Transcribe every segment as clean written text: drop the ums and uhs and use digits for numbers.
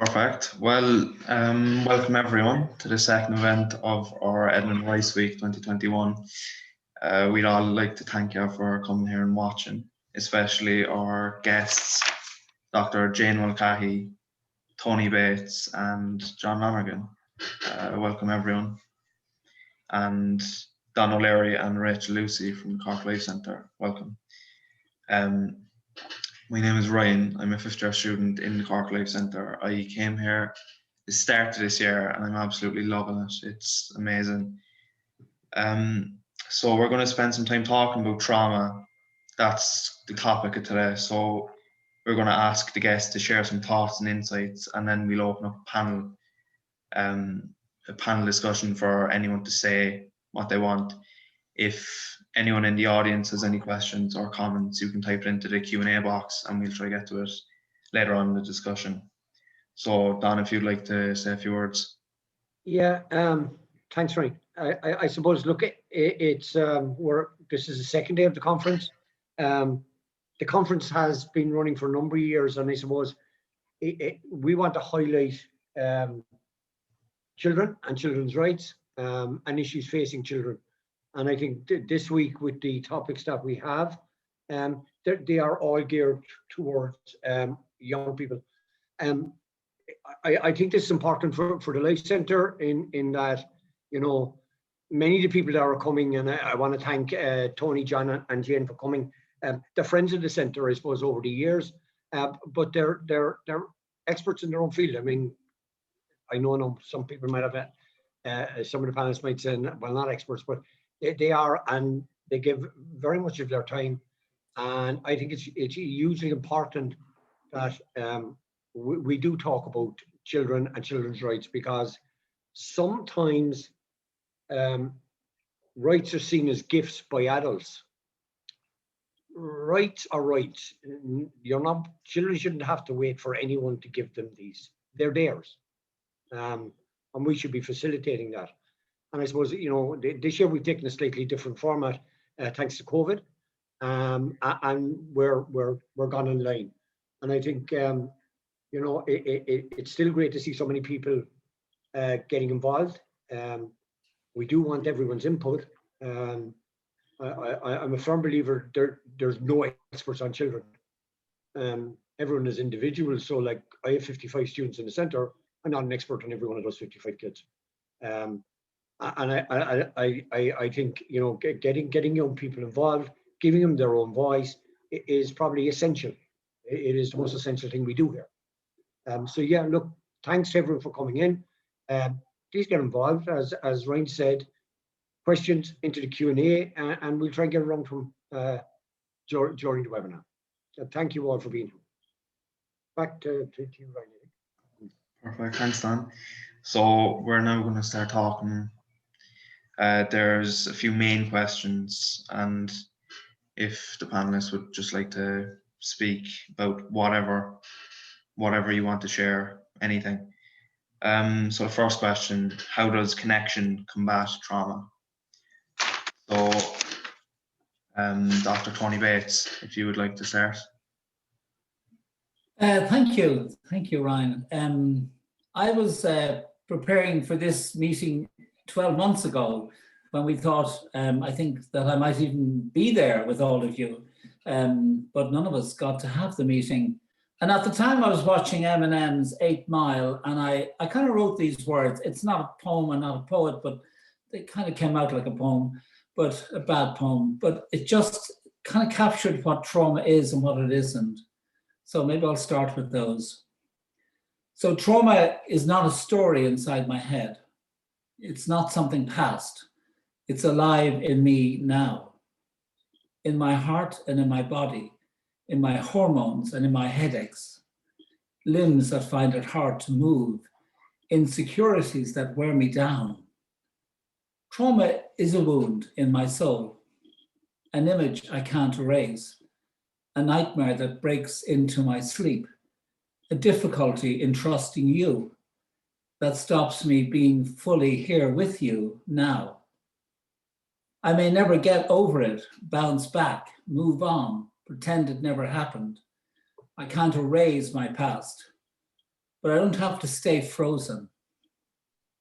Perfect. Well, welcome everyone to the second event of our Edmund Rice Week 2021. We'd all like to thank you for coming here and watching, especially our guests, Dr. Jane Mulcahy, Tony Bates, and John Lonergan. Welcome everyone. And Don O'Leary and Rachel Lucy from the Cork Life Centre. Welcome. My name is Ryan. I'm a fifth year student in the Cork Life Centre. I came here the start of this year and I'm absolutely loving it. It's amazing. So we're going to spend some time talking about trauma. That's the topic of today. So we're going to ask the guests to share some thoughts and insights, and then we'll open up a panel discussion for anyone to say what they want. If anyone in the audience has any questions or comments, you can type it into the Q&A box and we'll try to get to it later on in the discussion. So Don, if you'd like to say a few words. Yeah, thanks, Ryan. I suppose, look, this is the second day of the conference. The conference has been running for a number of years, and I suppose we want to highlight children and children's rights and issues facing children. And I think this week, with the topics that we have, they are all geared towards young people. I think this is important for the Life Centre in that, you know, many of the people that are coming, and I want to thank Tony, John, and Jane for coming. They're friends of the centre, I suppose, over the years, but they're experts in their own field. I mean, I know some people might have, some of the panelists might say, well, not experts, but they are, and they give very much of their time. And I think it's hugely important that we do talk about children and children's rights, because sometimes rights are seen as gifts by adults. Rights are rights. Children shouldn't have to wait for anyone to give them these. They're theirs. And we should be facilitating that. And I suppose, you know, this year we've taken a slightly different format thanks to COVID, and we're gone online. And I think, you know, it's still great to see so many people getting involved. We do want everyone's input. I'm a firm believer there's no experts on children. Everyone is individual. So, like, I have 55 students in the centre. I'm not an expert on every one of those 55 kids. And I think, you know, getting young people involved, giving them their own voice is probably essential. It is the most essential thing we do here. So yeah, look, thanks to everyone for coming in. Please get involved, as Ryan said, questions into the Q&A, and we'll try and get around from during the webinar. So thank you all for being here. Back to you, Ryan. Perfect, thanks, Dan. So we're now going to start talking. There's a few main questions, and if the panelists would just like to speak about whatever you want to share, anything. So the first question: how does connection combat trauma? So, Dr. Tony Bates, if you would like to start. Thank you, Ryan. I was preparing for this meeting 12 months ago, when we thought, I think that I might even be there with all of you, but none of us got to have the meeting. And at the time I was watching Eminem's 8 Mile, and I kind of wrote these words. It's not a poem, I'm not a poet, but they kind of came out like a poem, but a bad poem. But it just kind of captured what trauma is and what it isn't. So maybe I'll start with those. So trauma is not a story inside my head. It's not something past. It's alive in me now, in my heart and in my body, in my hormones and in my headaches, limbs that find it hard to move, insecurities that wear me down. Trauma is a wound in my soul, an image I can't erase, a nightmare that breaks into my sleep, a difficulty in trusting you that stops me being fully here with you now. I may never get over it, bounce back, move on, pretend it never happened. I can't erase my past, but I don't have to stay frozen.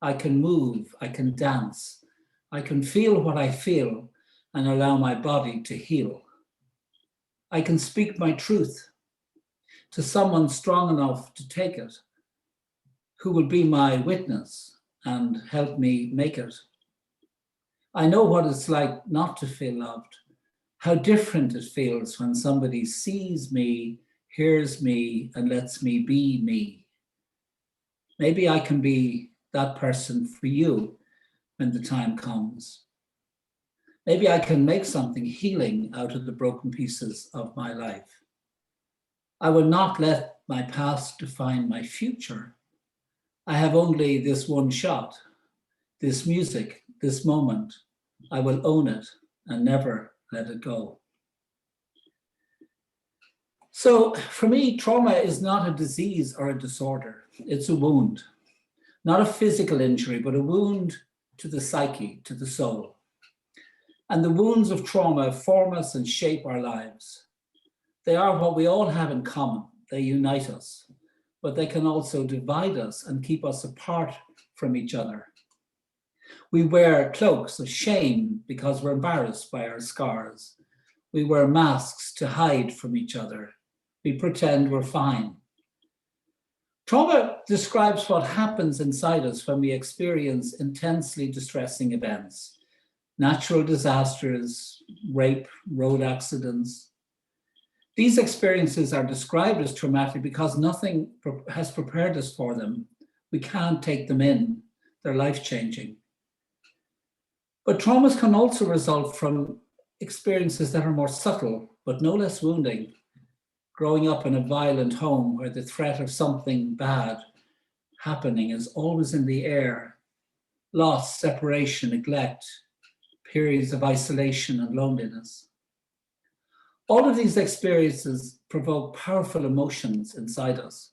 I can move, I can dance, I can feel what I feel and allow my body to heal. I can speak my truth to someone strong enough to take it, who will be my witness and help me make it. I know what it's like not to feel loved, how different it feels when somebody sees me, hears me, and lets me be me. Maybe I can be that person for you when the time comes. Maybe I can make something healing out of the broken pieces of my life. I will not let my past define my future. I have only this one shot, this music, this moment. I will own it and never let it go. So for me, trauma is not a disease or a disorder. It's a wound, not a physical injury, but a wound to the psyche, to the soul. And the wounds of trauma form us and shape our lives. They are what we all have in common. They unite us, but they can also divide us and keep us apart from each other. We wear cloaks of shame because we're embarrassed by our scars. We wear masks to hide from each other. We pretend we're fine. Trauma describes what happens inside us when we experience intensely distressing events, natural disasters, rape, road accidents. These experiences are described as traumatic because nothing has prepared us for them. We can't take them in. They're life-changing. But traumas can also result from experiences that are more subtle, but no less wounding. Growing up in a violent home where the threat of something bad happening is always in the air. Loss, separation, neglect, periods of isolation and loneliness. All of these experiences provoke powerful emotions inside us.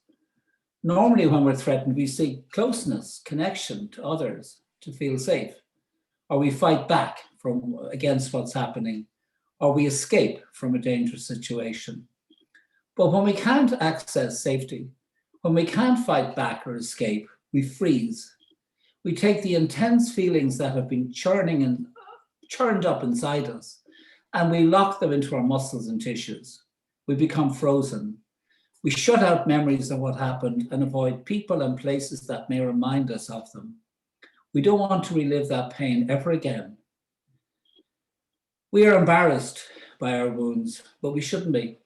Normally when we're threatened, we seek closeness, connection to others, to feel safe. Or we fight back against what's happening, or we escape from a dangerous situation. But when we can't access safety, when we can't fight back or escape, we freeze. We take the intense feelings that have been churned up inside us, and we lock them into our muscles and tissues. We become frozen. We shut out memories of what happened and avoid people and places that may remind us of them. We don't want to relive that pain ever again. We are embarrassed by our wounds, but we shouldn't be.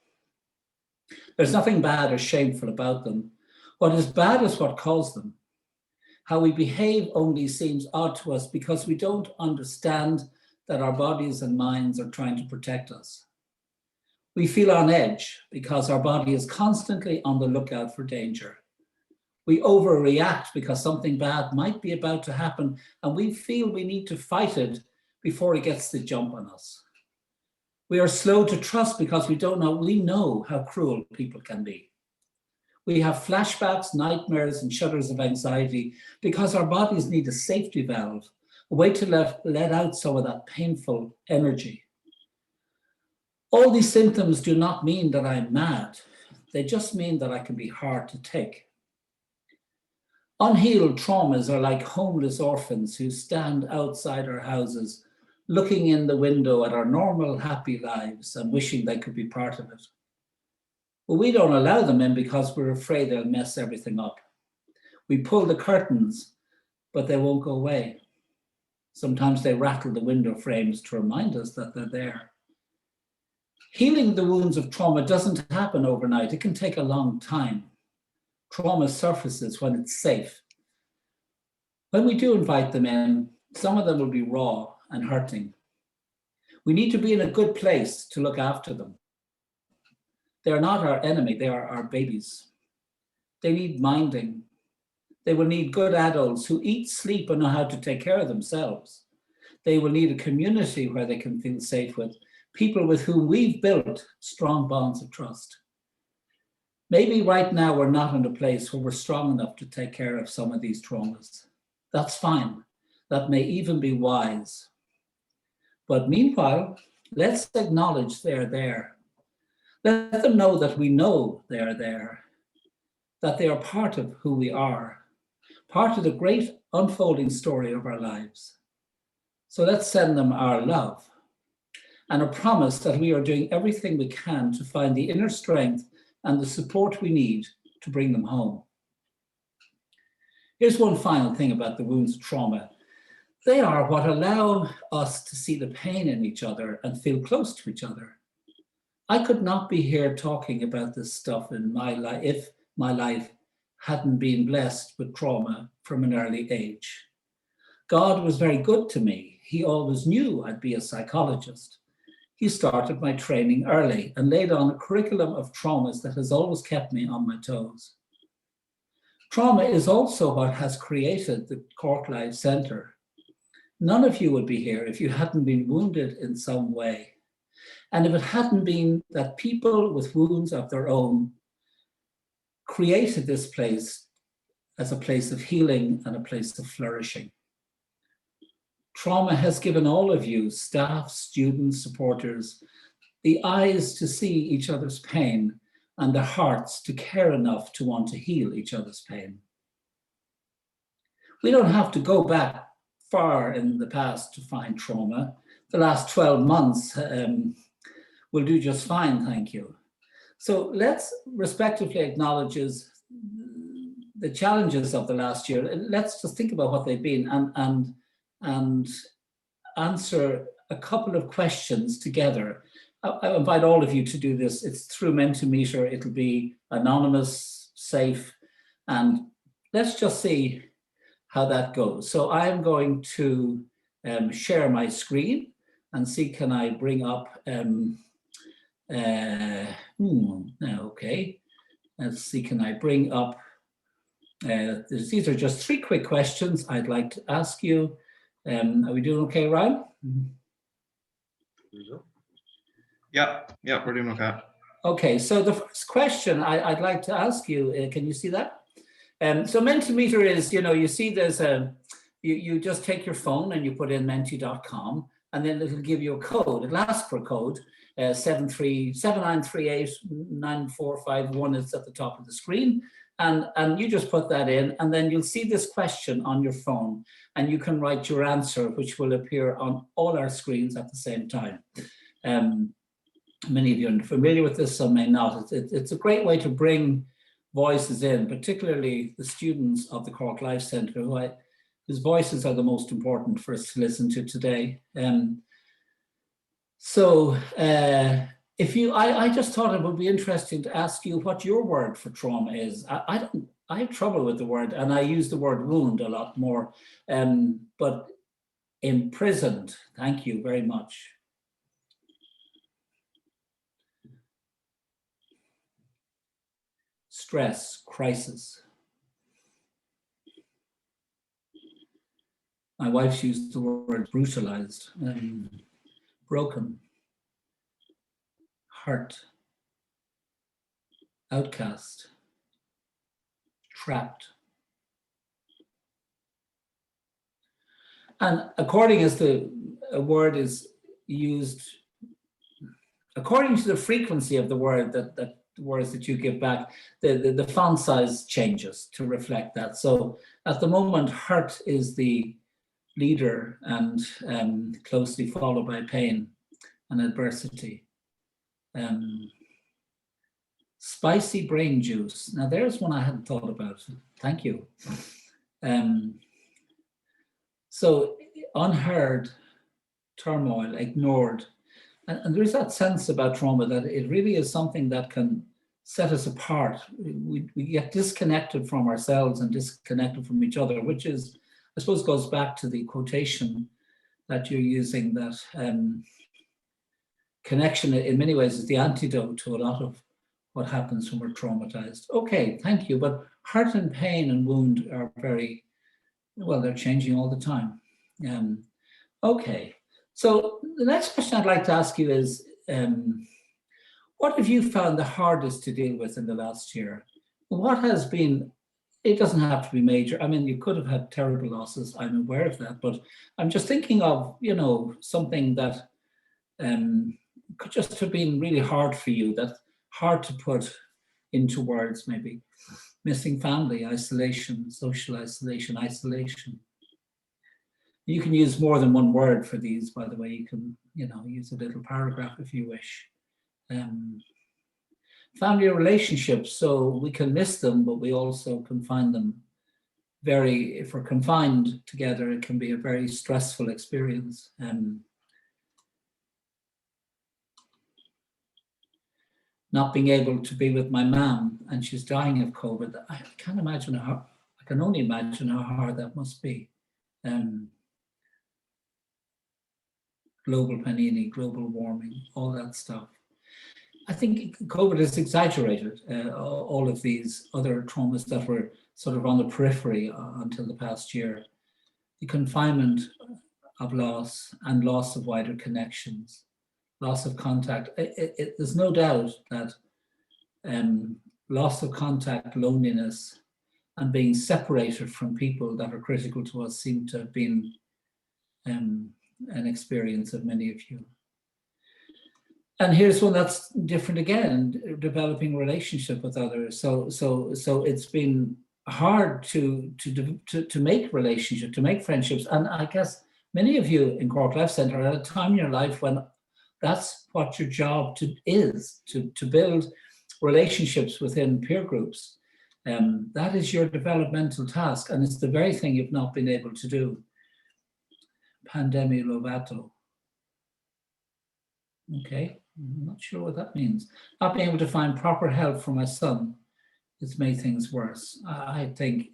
There's nothing bad or shameful about them. What is bad is what caused them. How we behave only seems odd to us because we don't understand that our bodies and minds are trying to protect us. We feel on edge because our body is constantly on the lookout for danger. We overreact because something bad might be about to happen and we feel we need to fight it before it gets the jump on us. We are slow to trust because we know how cruel people can be. We have flashbacks, nightmares, and shudders of anxiety because our bodies need a safety valve, a way to let out some of that painful energy. All these symptoms do not mean that I'm mad. They just mean that I can be hard to take. Unhealed traumas are like homeless orphans who stand outside our houses, looking in the window at our normal, happy lives and wishing they could be part of it. But we don't allow them in because we're afraid they'll mess everything up. We pull the curtains, but they won't go away. Sometimes they rattle the window frames to remind us that they're there. Healing the wounds of trauma doesn't happen overnight. It can take a long time. Trauma surfaces when it's safe. When we do invite them in, some of them will be raw and hurting. We need to be in a good place to look after them. They're not our enemy, they are our babies. They need minding. They will need good adults who eat, sleep, and know how to take care of themselves. They will need a community where they can feel safe with, people with whom we've built strong bonds of trust. Maybe right now we're not in a place where we're strong enough to take care of some of these traumas. That's fine. That may even be wise. But meanwhile, let's acknowledge they're there. Let them know that we know they're there. that they are part of who we are, part of the great unfolding story of our lives. So let's send them our love and a promise that we are doing everything we can to find the inner strength and the support we need to bring them home. Here's one final thing about the wounds of trauma. They are what allow us to see the pain in each other and feel close to each other. I could not be here talking about this stuff in my life if my life hadn't been blessed with trauma from an early age. God was very good to me. He always knew I'd be a psychologist. He started my training early and laid on a curriculum of traumas that has always kept me on my toes. Trauma is also what has created the Cork Life Centre. None of you would be here if you hadn't been wounded in some way. And if it hadn't been that people with wounds of their own created this place as a place of healing and a place of flourishing. Trauma has given all of you, staff, students, supporters, the eyes to see each other's pain and the hearts to care enough to want to heal each other's pain. We don't have to go back far in the past to find trauma. The last 12 months will do just fine, thank you. So let's respectively acknowledge the challenges of the last year. Let's just think about what they've been and answer a couple of questions together. I invite all of you to do this. It's through Mentimeter. It'll be anonymous, safe, and let's just see how that goes. So I'm going to share my screen and see, can I bring up, okay. Let's see, can I bring up, these are just 3 quick questions I'd like to ask you. Are we doing okay, Ryan? Yeah, we're doing okay. Okay, so the first question I'd like to ask you, can you see that? So Mentimeter is, you see there's you just take your phone and you put in menti.com and then it'll give you a code. It'll ask for a code, 79389451 is at the top of the screen. And you just put that in and then you'll see this question on your phone and you can write your answer, which will appear on all our screens at the same time. Many of you are familiar with this, some may not. It's a great way to bring voices in, particularly the students of the Cork Life Centre, whose voices are the most important for us to listen to today. I just thought it would be interesting to ask you what your word for trauma is. I have trouble with the word, and I use the word wound a lot more, but imprisoned, thank you very much. Stress, crisis. My wife's used the word brutalized, broken, hurt, outcast, trapped. And according as the word is used, according to the frequency of the word that words that you give back, the font size changes to reflect that. So at the moment, hurt is the leader and closely followed by pain and adversity. Spicy brain juice. Now there's one I hadn't thought about. Thank you. So unheard, turmoil, ignored. And there's that sense about trauma that it really is something that can set us apart. We get disconnected from ourselves and disconnected from each other, which is, I suppose, goes back to the quotation that you're using, that connection in many ways is the antidote to a lot of what happens when we're traumatized. Okay, thank you. But hurt and pain and wound are very, well, they're changing all the time. Okay. So the next question I'd like to ask you is, what have you found the hardest to deal with in the last year? What has been, it doesn't have to be major. I mean, you could have had terrible losses. I'm aware of that, but I'm just thinking of, something that could just have been really hard for you, that's hard to put into words maybe. Missing family, isolation, social isolation, isolation. You can use more than one word for these, by the way. You can, use a little paragraph if you wish. Family relationships, so we can miss them, but we also can find them if we're confined together, it can be a very stressful experience. Not being able to be with my mum, and she's dying of COVID. I can't imagine how, I can only imagine how hard that must be. Global panini, global warming, all that stuff. I think COVID has exaggerated all of these other traumas that were sort of on the periphery until the past year. The confinement of loss and loss of wider connections, loss of contact. There's no doubt that loss of contact, loneliness, and being separated from people that are critical to us seem to have been an experience of many of you. And here's one that's different again, developing relationship with others. So it's been hard to make relationship, to make friendships. And I guess many of you in Cork Life Centre are at a time in your life when that's what your job is, to build relationships within peer groups. That is your developmental task, and it's the very thing you've not been able to do. Pandemi lovato. Okay, I'm not sure what that means. Not being able to find proper help for my son has made things worse. I think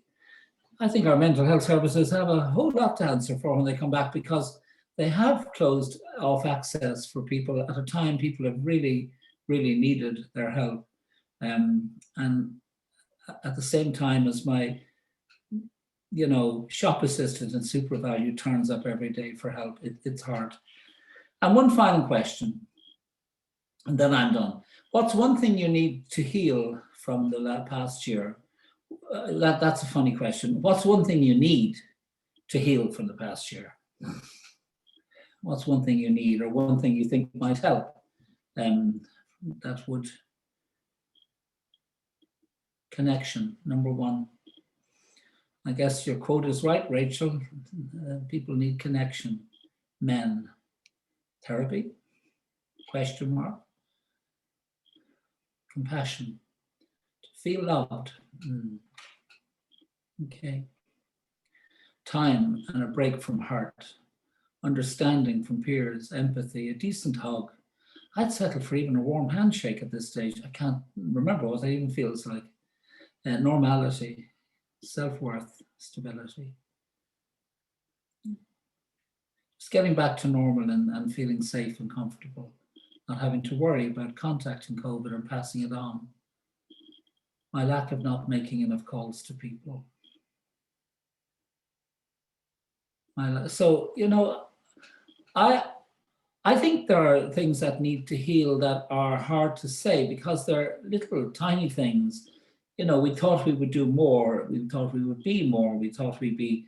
our mental health services have a whole lot to answer for when they come back, because they have closed off access for people at a time people have really, really needed their help. And at the same time as my, shop assistant and SuperValue turns up every day for help, it's hard. And one final question, and then I'm done. What's one thing you need to heal from the past year? That's a funny question. What's one thing you need to heal from the past year? What's one thing you need, or one thing you think might help? That would... Connection, number one. I guess your quote is right, Rachel. People need connection. Men. Therapy? Question mark. Compassion. To feel loved. Okay. Time and a break from hurt. Understanding from peers. Empathy. A decent hug. I'd settle for even a warm handshake at this stage. I can't remember what that even feels like. Normality, self-worth, stability. Just getting back to normal and feeling safe and comfortable, not having to worry about contacting COVID or passing it on. My lack of not making enough calls to people. So, I think there are things that need to heal that are hard to say, because they're little tiny things. We thought we would do more. We thought we would be more. We thought we'd be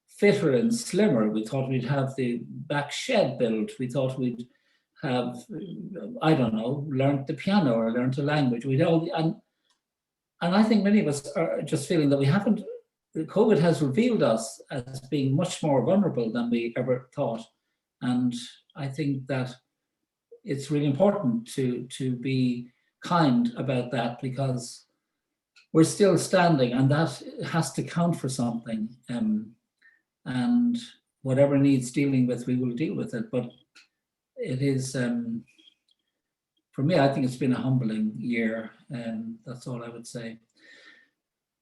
fitter and slimmer. We thought we'd have the back shed built. We thought we'd have, I don't know, learned the piano or learned a language. And I think many of us are just feeling that we haven't. COVID has revealed us as being much more vulnerable than we ever thought. And I think that it's really important to be kind about that, because we're still standing, and that has to count for something. And whatever needs dealing with, we will deal with it. But it is, for me, I think it's been a humbling year. That's all I would say.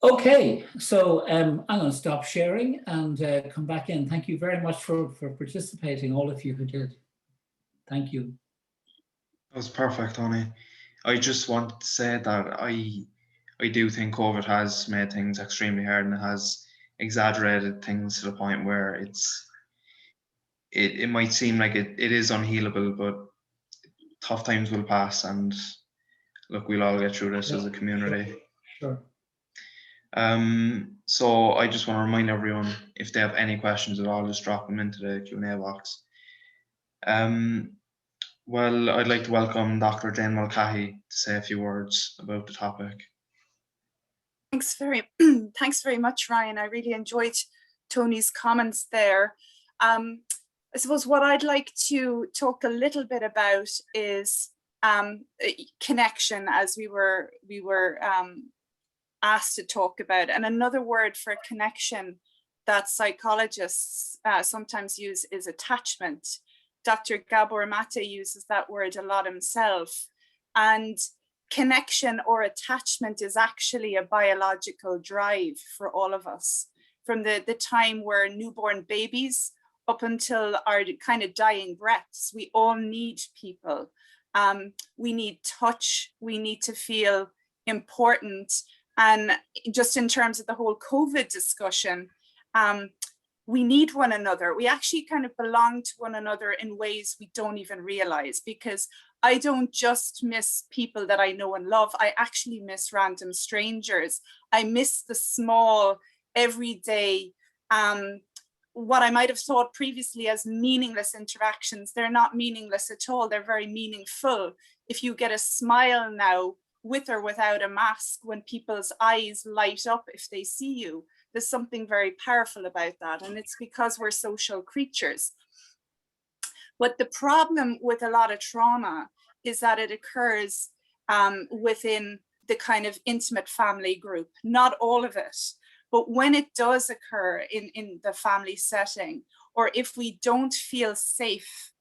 Okay, so I'm going to stop sharing and come back in. Thank you very much for participating, all of you who did. Thank you. That was perfect, Tony. I just want to say that I do think COVID has made things extremely hard, and it has exaggerated things to the point where it might seem like it is unhealable, but tough times will pass, and look, we'll all get through this as a community. Sure. So I just want to remind everyone, if they have any questions at all, just drop them into the Q&A box. Well, I'd like to welcome Dr. Jane Mulcahy to say a few words about the topic. Thanks very much, Ryan. I really enjoyed Tony's comments there. I suppose what I'd like to talk a little bit about is connection, as we were asked to talk about. And another word for connection that psychologists sometimes use is attachment. Dr. Gabor Mate uses that word a lot himself. And connection or attachment is actually a biological drive for all of us. From the time we're newborn babies up until our kind of dying breaths, we all need people. We need touch, we need to feel important. And just in terms of the whole COVID discussion, we need one another. We actually kind of belong to one another in ways we don't even realize, because I don't just miss people that I know and love. I actually miss random strangers. I miss the small, everyday, what I might have thought previously as meaningless interactions. They're not meaningless at all. They're very meaningful. If you get a smile now, with or without a mask, when people's eyes light up if they see you, there's something very powerful about that. And it's because we're social creatures. But the problem with a lot of trauma is that it occurs within the kind of intimate family group, not all of it. But when it does occur in the family setting, or if we don't feel safe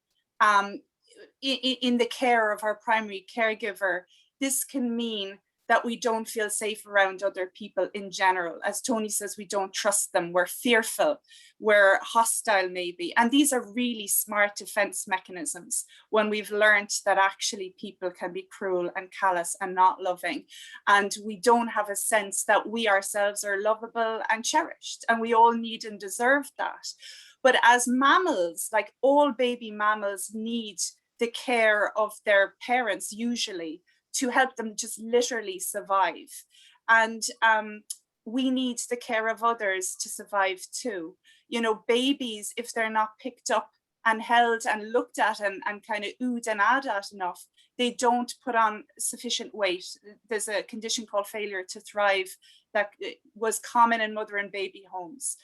in the care of our primary caregiver, this can mean that we don't feel safe around other people in general. As Tony says, we don't trust them, we're fearful, we're hostile maybe. And these are really smart defense mechanisms when we've learned that actually people can be cruel and callous and not loving. And we don't have a sense that we ourselves are lovable and cherished, and we all need and deserve that. But as mammals, like all baby mammals, need the care of their parents usually to help them just literally survive. And we need the care of others to survive too. You know, babies, if they're not picked up and held and looked at and kind of oohed and ahed at enough, they don't put on sufficient weight. There's a condition called failure to thrive that was common in mother and baby homes.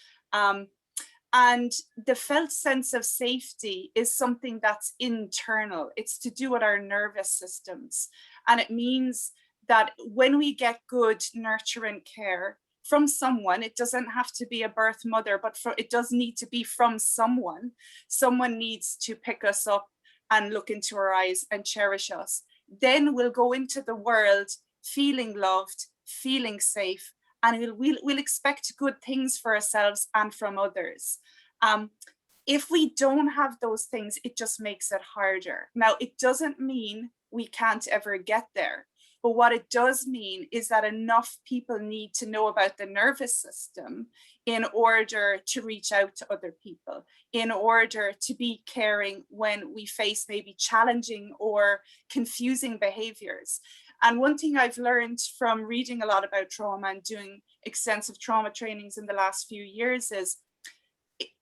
And the felt sense of safety is something that's internal. It's to do with our nervous systems. And it means that when we get good nurturing care from someone, it doesn't have to be a birth mother, but it does need to be from someone. Someone needs to pick us up and look into our eyes and cherish us. Then we'll go into the world feeling loved, feeling safe, and we'll expect good things for ourselves and from others. If we don't have those things, it just makes it harder. Now, it doesn't mean we can't ever get there. But what it does mean is that enough people need to know about the nervous system in order to reach out to other people, in order to be caring when we face maybe challenging or confusing behaviors. And one thing I've learned from reading a lot about trauma and doing extensive trauma trainings in the last few years is,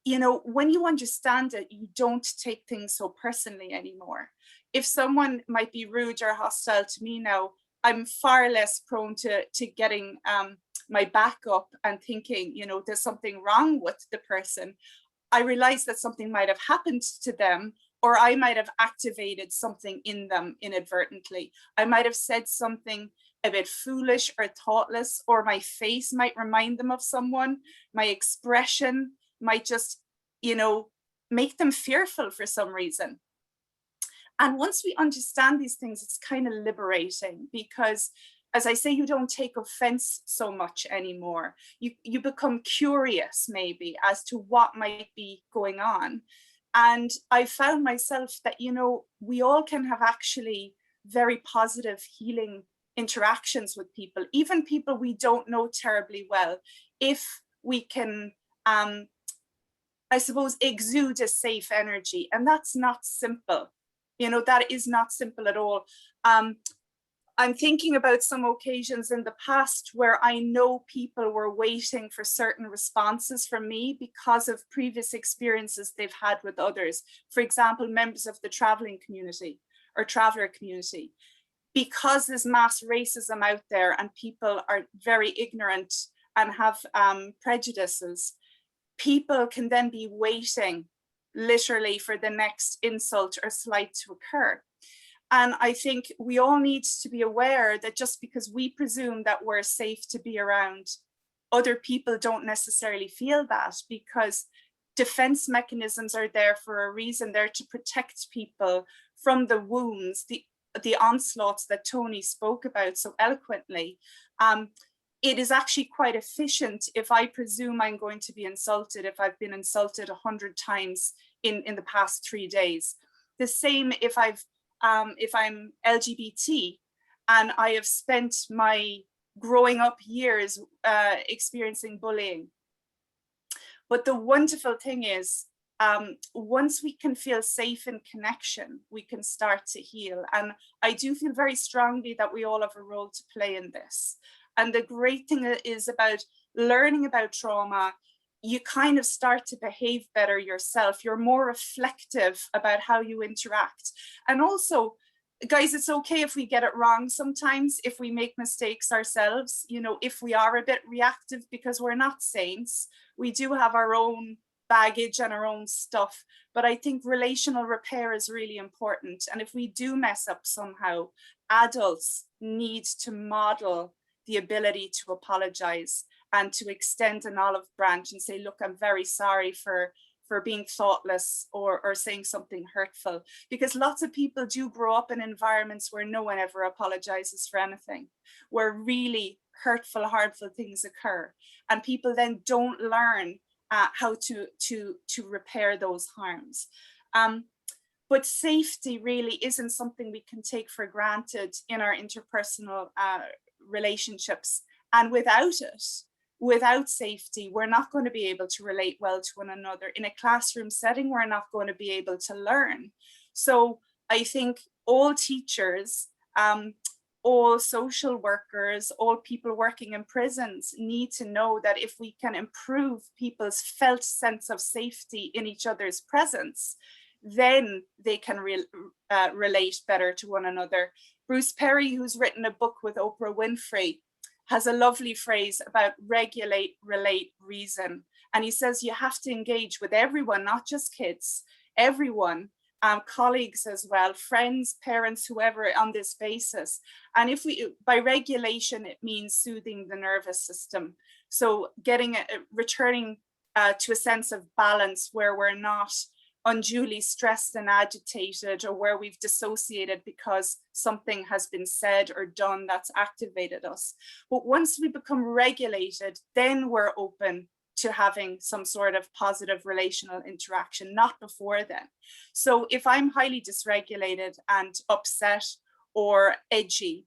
you know, when you understand it, you don't take things so personally anymore. If someone might be rude or hostile to me now, I'm far less prone to getting my back up and thinking, you know, there's something wrong with the person. I realize that something might have happened to them, or I might have activated something in them inadvertently. I might have said something a bit foolish or thoughtless, or my face might remind them of someone. My expression might just, you know, make them fearful for some reason. And once we understand these things, it's kind of liberating, because as I say, you don't take offense so much anymore. You become curious maybe as to what might be going on. And I found myself that, you know, we all can have actually very positive healing interactions with people, even people we don't know terribly well, if we can, I suppose, exude a safe energy. And that's not simple. You know, that is not simple at all. I'm thinking about some occasions in the past where I know people were waiting for certain responses from me because of previous experiences they've had with others. For example, members of the traveling community. or traveler community. Because there's mass racism out there and people are very ignorant and have prejudices, people can then be waiting literally for the next insult or slight to occur. And I think we all need to be aware that just because we presume that we're safe to be around, other people don't necessarily feel that, because defense mechanisms are there for a reason. They're to protect people from the wounds, the onslaughts that Tony spoke about so eloquently. It is actually quite efficient if I presume I'm going to be insulted, if I've been insulted 100 times in the past 3 days. The same if I'm LGBT and I have spent my growing up years experiencing bullying. But the wonderful thing is, once we can feel safe in connection, we can start to heal. And I do feel very strongly that we all have a role to play in this. And the great thing is about learning about trauma, you kind of start to behave better yourself. You're more reflective about how you interact. And also, guys, it's okay if we get it wrong sometimes, if we make mistakes ourselves, you know, if we are a bit reactive, because we're not saints. We do have our own baggage and our own stuff, but I think relational repair is really important. And if we do mess up somehow, adults need to model the ability to apologize and to extend an olive branch and say, look, I'm very sorry for being thoughtless or saying something hurtful, because lots of people do grow up in environments where no one ever apologizes for anything, where really hurtful, harmful things occur, and people then don't learn how to repair those harms. But safety really isn't something we can take for granted in our interpersonal relationships, and without safety, we're not going to be able to relate well to one another. In a classroom setting, we're not going to be able to learn. So I think all teachers, all social workers, all people working in prisons need to know that if we can improve people's felt sense of safety in each other's presence, then they can relate better to one another. Bruce Perry, who's written a book with Oprah Winfrey, has a lovely phrase about regulate, relate, reason. And he says you have to engage with everyone, not just kids, everyone, colleagues as well, friends, parents, whoever, on this basis. And if we, by regulation, it means soothing the nervous system. So returning to a sense of balance where we're not unduly stressed and agitated, or where we've dissociated because something has been said or done that's activated us. But once we become regulated, then we're open to having some sort of positive relational interaction, not before then. So if I'm highly dysregulated and upset or edgy,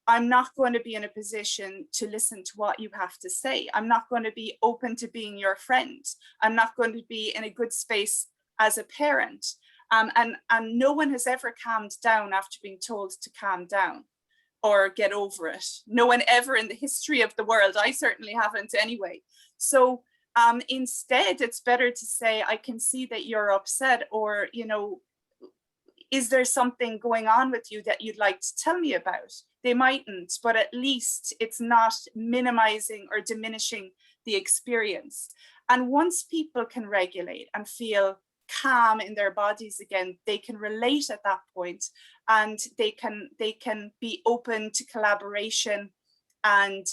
I'm not going to be in a position to listen to what you have to say. I'm not going to be open to being your friend. I'm not going to be in a good space as a parent. And no one has ever calmed down after being told to calm down or get over it. No one ever in the history of the world. I certainly haven't anyway. So instead, it's better to say, I can see that you're upset, or, you know, is there something going on with you that you'd like to tell me about? They mightn't, but at least it's not minimizing or diminishing the experience. And once people can regulate and feel calm in their bodies again, they can relate at that point, and they can be open to collaboration, and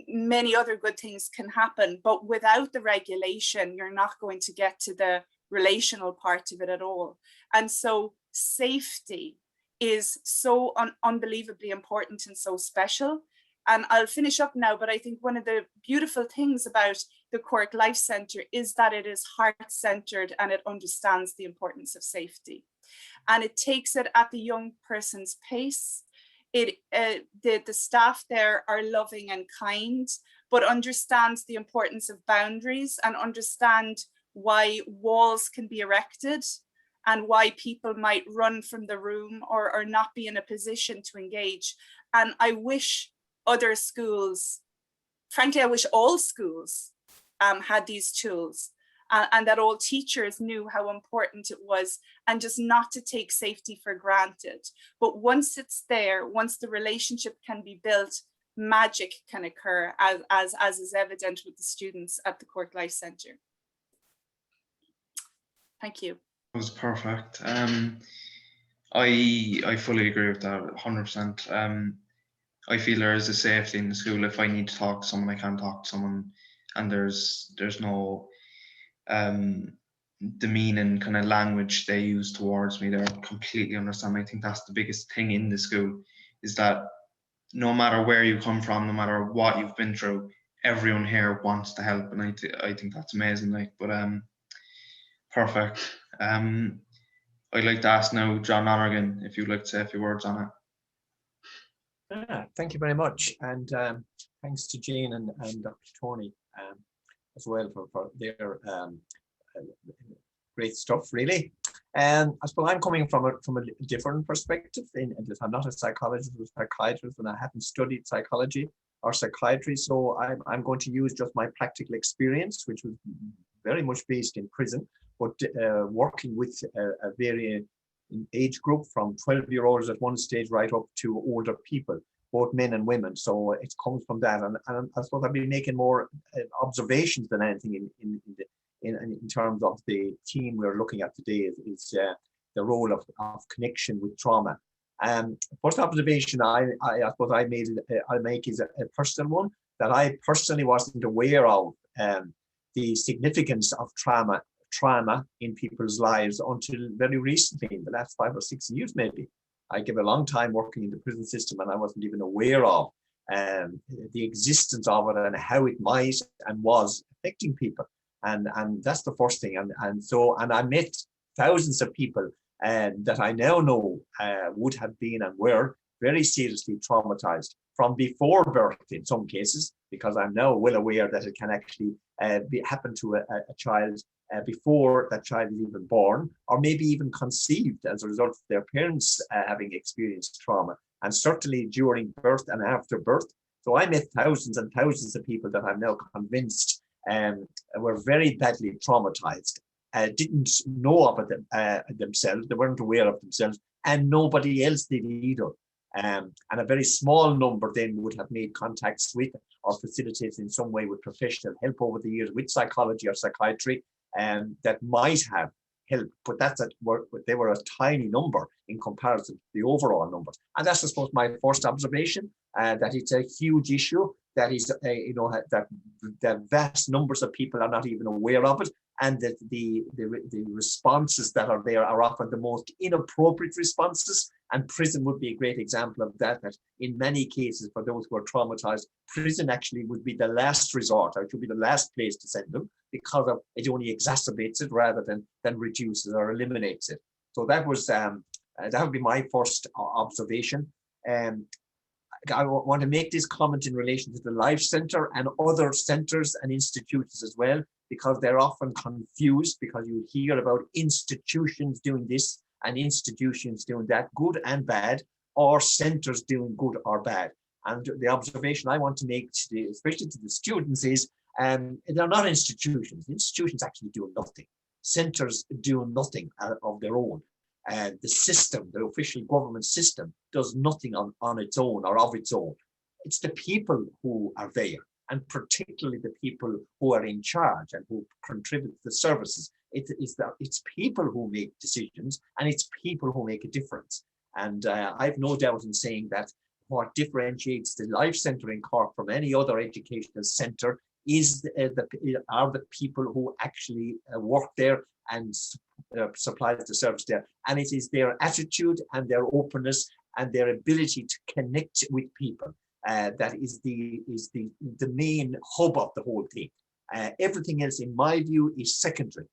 many other good things can happen. But without the regulation, you're not going to get to the relational part of it at all. And so safety is so unbelievably important and so special. And I'll finish up now, but I think one of the beautiful things about the Cork Life Centre is that it is heart-centred and it understands the importance of safety. And it takes it at the young person's pace. The staff there are loving and kind, but understands the importance of boundaries and understand why walls can be erected and why people might run from the room or not be in a position to engage. And I wish other schools, frankly, I wish all schools had these tools. and that all teachers knew how important it was, and just not to take safety for granted. But once it's there, once the relationship can be built, magic can occur, as is evident with the students at the Cork Life Centre. Thank you. That was perfect. I fully agree with that 100%. I feel there is a safety in the school. If I need to talk to someone, I can talk to someone, and there's no demeaning kind of language they use towards me. They're completely understanding. I think that's the biggest thing in the school, is that no matter where you come from, no matter what you've been through, everyone here wants to help, and I think that's amazing. Like, but perfect. I'd like to ask now John Lonergan if you'd like to say a few words on it. Yeah, thank you very much, and thanks to Jane and Dr. Tony as well for their great stuff, really. And I suppose I'm coming from a different perspective, in that I'm not a psychologist or psychiatrist, and I haven't studied psychology or psychiatry, so I'm going to use just my practical experience, which was very much based in prison, but working with a very age group from 12-year-olds at one stage right up to older people, both men and women. So it comes from that, and I suppose I've been making more observations than anything in terms of the theme we're looking at today is the role of connection with trauma. First observation I suppose I'll make is a personal one, that I personally wasn't aware of the significance of trauma in people's lives until very recently, in the last 5 or 6 years maybe. I give a long time working in the prison system, and I wasn't even aware of the existence of it and how it might and was affecting people. And that's the first thing. And I met thousands of people that I now know would have been and were very seriously traumatized from before birth in some cases, because I'm now well aware that it can actually happen to a child before that child is even born, or maybe even conceived as a result of their parents having experienced trauma, and certainly during birth and after birth. So I met thousands and thousands of people that I'm now convinced were very badly traumatized, didn't know of it themselves, they weren't aware of themselves, and nobody else did either. And a very small number then would have made contacts with or facilitated in some way with professional help over the years with psychology or psychiatry, that might have helped, but they were a tiny number in comparison to the overall numbers. And that's, I suppose, my first observation, that it's a huge issue, that is, that vast numbers of people are not even aware of it, and that the responses that are there are often the most inappropriate responses. And prison would be a great example of that, that in many cases, for those who are traumatized, prison actually would be the last resort, or it would be the last place to send them, because of it only exacerbates it rather than reduces or eliminates it. So that would be my first observation. I want to make this comment in relation to the Life Centre and other centres and institutions as well, because they're often confused, because you hear about institutions doing this and institutions doing that, good and bad, or centres doing good or bad. And the observation I want to make, especially to the students, is they're not institutions. Institutions actually do nothing. Centres do nothing of their own. The system, the official government system, does nothing on its own or of its own. It's the people who are there, and particularly the people who are in charge and who contribute to the services. It's people who make decisions, and it's people who make a difference. And I've no doubt in saying that what differentiates the Life Centre in Cork from any other educational centre is the people who actually work there and supply the service there. And it is their attitude and their openness and their ability to connect with people that is the main hub of the whole thing. Everything else, in my view, is secondary.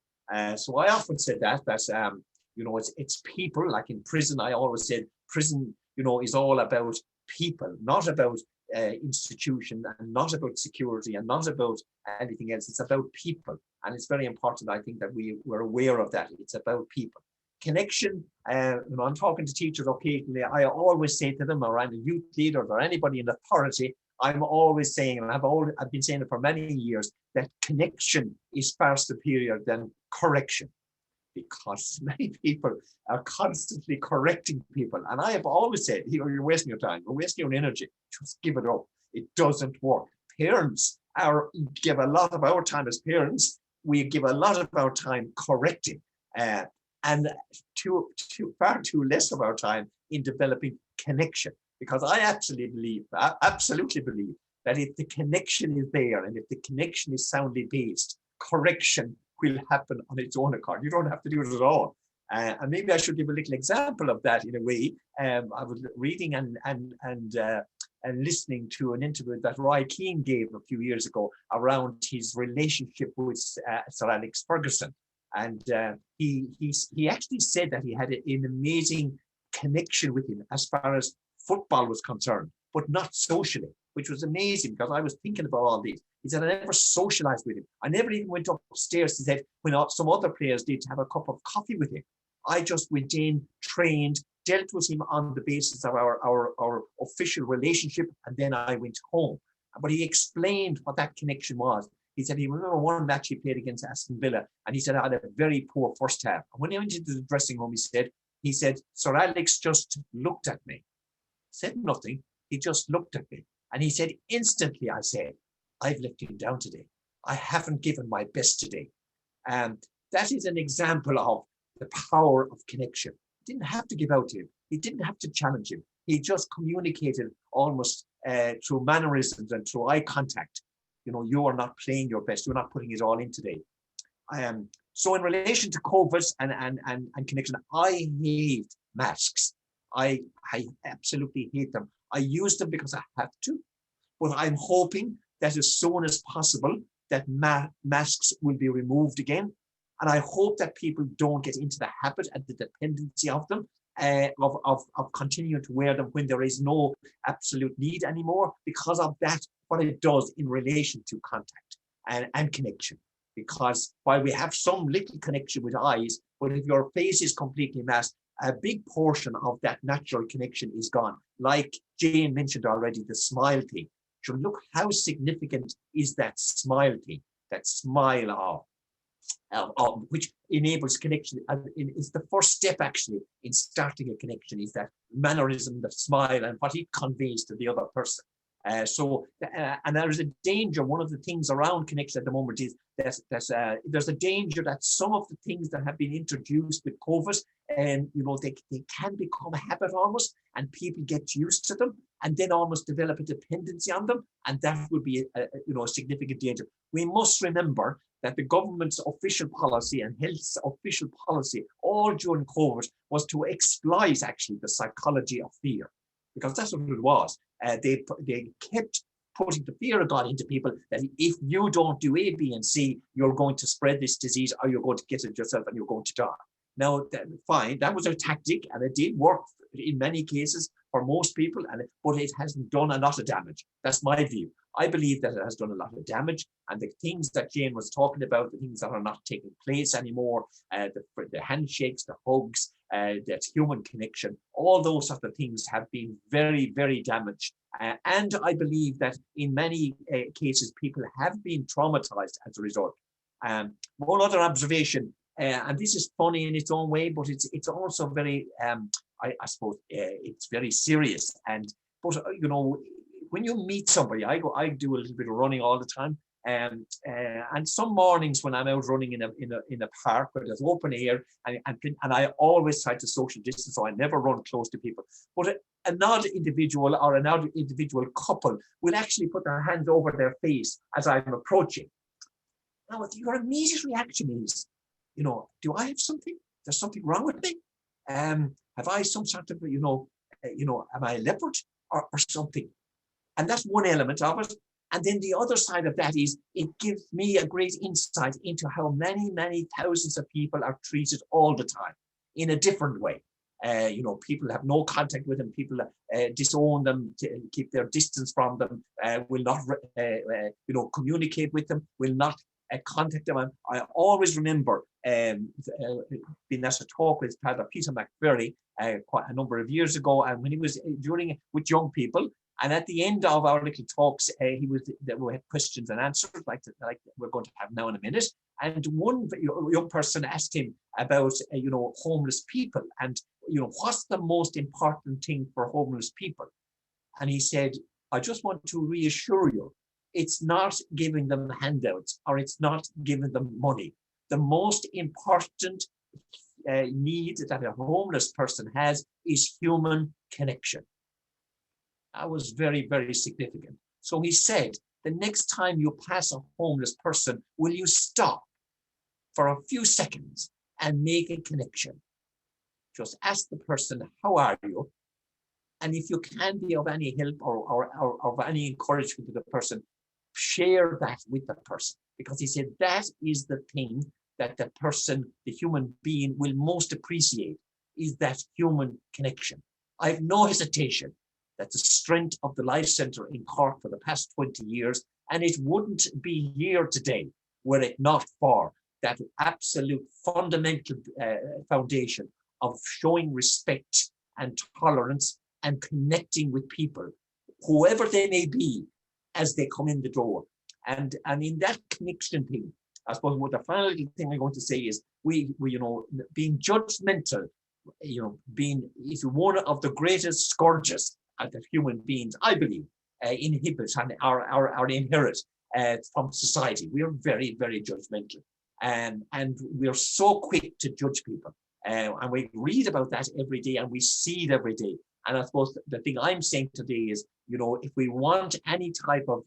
So I often said that it's people. Like in prison, I always said prison, is all about people, not about institution, and not about security, and not about anything else. It's about people, and it's very important, I think, that we're aware of that. It's about people. Connection. When I'm talking to teachers occasionally, I always say to them, or I'm a youth leader or anybody in authority, I'm always saying, and I've been saying it for many years, that connection is far superior than correction, because many people are constantly correcting people. And I have always said, you're wasting your time, you're wasting your energy, just give it up. It doesn't work. Parents give a lot of our time as parents, we give a lot of our time correcting, and far too less of our time in developing connection. Because I absolutely believe that if the connection is there and if the connection is soundly based, correction will happen on its own accord. You don't have to do it at all. And maybe I should give a little example of that in a way. I was reading and listening to an interview that Roy Keane gave a few years ago around his relationship with Sir Alex Ferguson. And he actually said that he had an amazing connection with him as far as football was concerned, but not socially, which was amazing because I was thinking about all these. He said, I never socialized with him. I never even went upstairs, he said, when some other players did, to have a cup of coffee with him. I just went in, trained, dealt with him on the basis of our official relationship, and then I went home. But he explained what that connection was. He said he remember one match he played against Aston Villa, and he said I had a very poor first half. And when he went into the dressing room, he said, Sir Alex just looked at me, said nothing. He just looked at me, and he said, instantly, I said, I've let him down today. I haven't given my best today. And that is an example of the power of connection. He didn't have to give out to him. He didn't have to challenge him. He just communicated almost through mannerisms and through eye contact. You know, you are not playing your best. You're not putting it all in today. So in relation to COVID and connection, I hate masks. I absolutely hate them. I use them because I have to, but I'm hoping that as soon as possible that masks will be removed again. And I hope that people don't get into the habit and the dependency of them, of continuing to wear them when there is no absolute need anymore, because of that, what it does in relation to contact and connection. Because while we have some little connection with eyes, but if your face is completely masked, a big portion of that natural connection is gone. Like Jane mentioned already, the smile thing. So look how significant is that smile thing, that smile of which enables connection. It's the first step actually in starting a connection, is that mannerism, the smile, and what it conveys to the other person. And there is a danger. One of the things around connection at the moment is there's a danger that some of the things that have been introduced with COVID, and they can become a habit almost, and people get used to them, and then almost develop a dependency on them, and that would be a significant danger. We must remember that the government's official policy and health's official policy all during COVID was to exploit actually the psychology of fear, because that's what it was. They kept putting the fear of God into people that if you don't do A, B, and C, you're going to spread this disease, or you're going to get it yourself and you're going to die. Now, fine, that was a tactic, and it did work in many cases for most people, but it hasn't done a lot of damage. That's my view. I believe that it has done a lot of damage, and the things that Jane was talking about, the things that are not taking place anymore, the handshakes, the hugs, that human connection, all those sort of things have been very, very damaged. And I believe that in many cases, people have been traumatized as a result. One other observation, and this is funny in its own way, but it's also very, I suppose, it's very serious. But when you meet somebody, I do a little bit of running all the time, and some mornings when I'm out running in a park where there's open air, and I always try to social distance, so I never run close to people. But another individual or another individual couple will actually put their hands over their face as I'm approaching. Now, your immediate reaction is, do I have something? There's something wrong with me? Have I some sort of, am I a leopard or something? And that's one element of it. And then the other side of that is it gives me a great insight into how many, many thousands of people are treated all the time in a different way. People have no contact with them. People disown them, keep their distance from them, will not, communicate with them, will not contact them. I always remember being at a talk with Father Peter McVerry quite a number of years ago, and when he was with young people, And at the end of our little talks, we had questions and answers like we're going to have now in a minute. And one young person asked him about, homeless people and, what's the most important thing for homeless people? And he said, I just want to reassure you, it's not giving them handouts or it's not giving them money. The most important need that a homeless person has is human connection. That was very, very significant. So he said, the next time you pass a homeless person, will you stop for a few seconds and make a connection? Just ask the person, how are you? And if you can be of any help or of any encouragement to the person, share that with the person. Because he said that is the thing that the person, the human being, will most appreciate, is that human connection. I have no hesitation that the strength of the Life Centre in Cork for the past 20 years, and it wouldn't be here today were it not for that absolute fundamental foundation of showing respect and tolerance and connecting with people, whoever they may be, as they come in the door. And in that connection thing, I suppose what the final thing I'm going to say is we being judgmental, being is one of the greatest scourges that human beings, I believe, inhibit and are inherit from society. We are very, very judgmental. And we are so quick to judge people. And we read about that every day and we see it every day. And I suppose the thing I'm saying today is, if we want any type of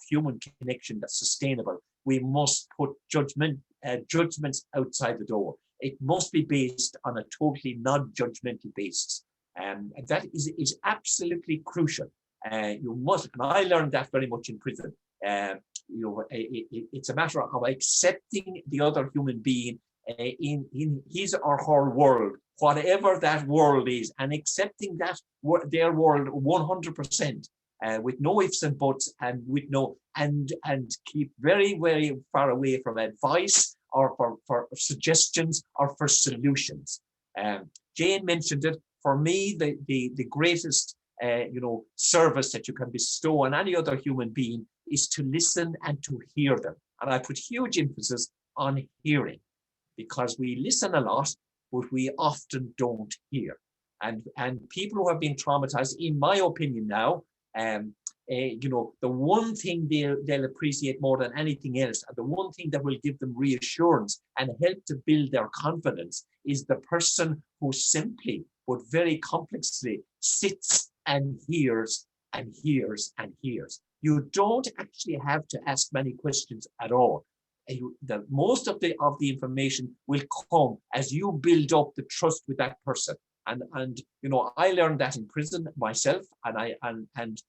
human connection that's sustainable, we must put judgments outside the door. It must be based on a totally non-judgmental basis. And that is absolutely crucial. You must, and I learned that very much in prison. It's a matter of accepting the other human being in his or her world, whatever that world is, and accepting that their world 100%, with no ifs and buts, and with no and keep very, very far away from advice or for suggestions or for solutions. Jane mentioned it. For me, the greatest service that you can bestow on any other human being is to listen and to hear them. And I put huge emphasis on hearing, because we listen a lot, but we often don't hear. And people who have been traumatized, in my opinion now, the one thing they'll appreciate more than anything else, and the one thing that will give them reassurance and help to build their confidence, is the person who simply but very complexly sits and hears and hears and hears. You don't actually have to ask many questions at all. Most of the information will come as you build up the trust with that person. And I learned that in prison myself, and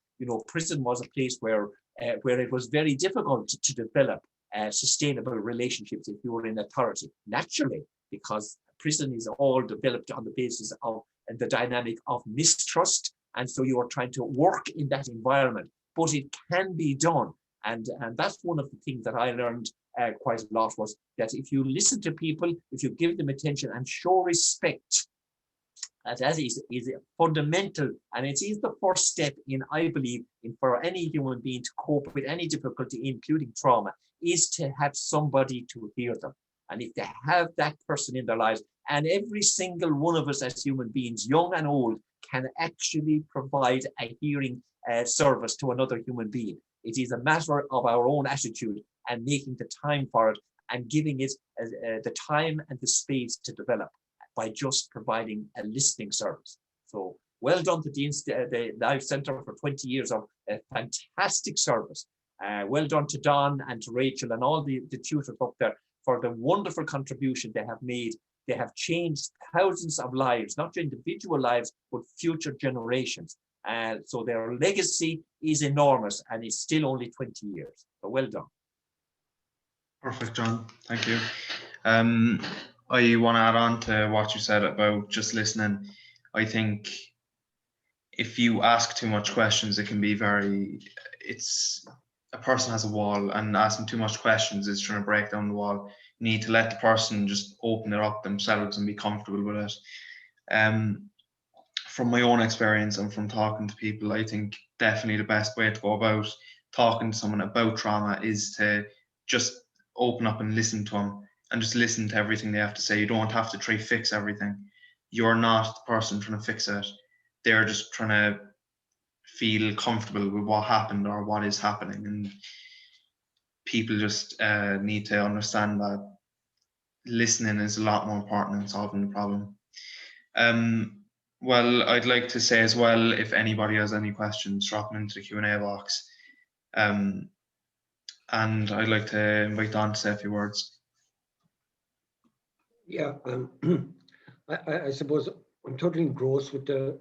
prison was a place where it was very difficult to develop sustainable relationships if you were in authority, naturally, because prison is all developed on the basis of the dynamic of mistrust, and so you are trying to work in that environment, but it can be done. And that's one of the things that I learned quite a lot, was that if you listen to people, if you give them attention and show respect, that is fundamental, and it is the first step I believe, for any human being to cope with any difficulty, including trauma, is to have somebody to hear them. And if they have that person in their lives, and every single one of us as human beings, young and old, can actually provide a hearing service to another human being. It is a matter of our own attitude and making the time for it, and giving it the time and the space to develop by just providing a listening service. So well done to the Life Centre for 20 years of a fantastic service. Well done to Don and to Rachel and all the tutors up there for the wonderful contribution they have made. They have changed thousands of lives, not just individual lives, but future generations. So their legacy is enormous, and it's still only 20 years. So well done. Perfect, John. Thank you. I want to add on to what you said about just listening. I think if you ask too much questions, it can be a person has a wall, and asking too much questions is trying to break down the wall. You need to let the person just open it up themselves and be comfortable with it. from my own experience and from talking to people, I think definitely the best way to go about talking to someone about trauma is to just open up and listen to them, and just listen to everything they have to say. You don't have to try to fix everything. You're not the person trying to fix it. They're just trying to feel comfortable with what happened or what is happening. And people just need to understand that listening is a lot more important than solving the problem. Well, I'd like to say as well, if anybody has any questions, drop them into the Q&A box. And I'd like to invite Don to say a few words. Yeah, I suppose I'm totally engrossed with the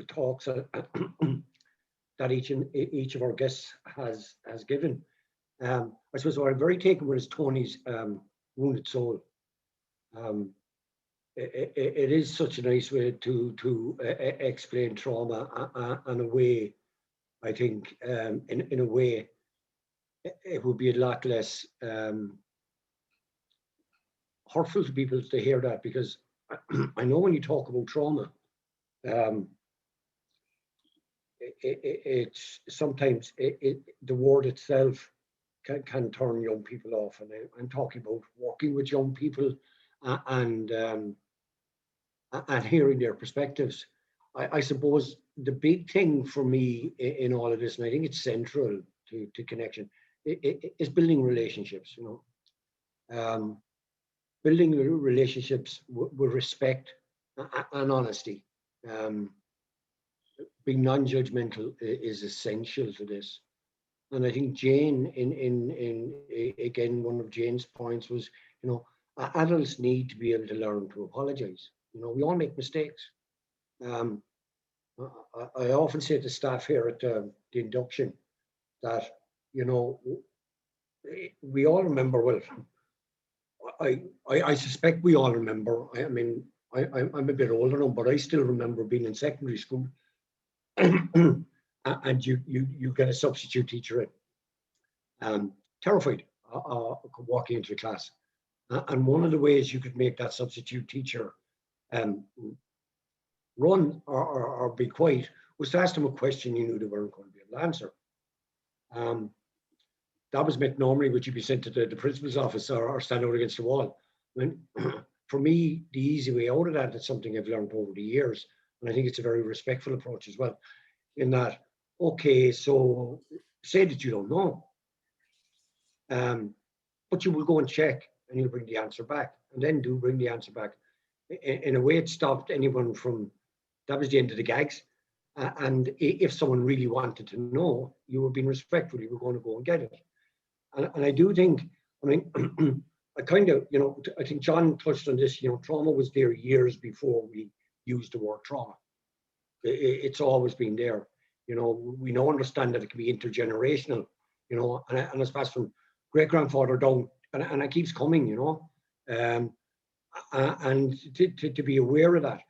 talks that each of our guests has given. I suppose what I'm very taken with is Tony's wounded soul. It is such a nice way to explain trauma in a way. I think in a way it would be a lot less hurtful to people to hear that, because I know when you talk about trauma, it's sometimes the word itself can turn young people off, and I'm talking about working with young people and hearing their perspectives. I suppose the big thing for me in all of this, and I think it's central to connection, is building relationships. You know, building relationships with respect and honesty. Being non-judgmental is essential to this. And I think Jane, in again, one of Jane's points was, you know, adults need to be able to learn to apologize. You know, we all make mistakes. I often say to staff here at the induction that, you know, we all remember, well, I suspect we all remember. I mean, I'm a bit older now, but I still remember being in secondary school, and you get a substitute teacher in, terrified walking into the class, and one of the ways you could make that substitute teacher run or be quiet was to ask them a question you knew they weren't going to be able to answer. That was meant normally would you be sent to the principal's office or stand out against the wall. I mean, for me, the easy way out of that is something I've learned over the years, and I think it's a very respectful approach as well, in that, okay, so say that you don't know, but you will go and check and you'll bring the answer back, and then do bring the answer back. In a way, it stopped anyone from, that was the end of the gags. And if someone really wanted to know, you were being respectful, you were going to go and get it. And I do think, I mean, I kind of, you know, I think John touched on this, you know, trauma was there years before we used the word trauma. It's always been there. You know, we now understand that it can be intergenerational, you know, and it's passed from great grandfather down, and it keeps coming, you know, and to be aware of that.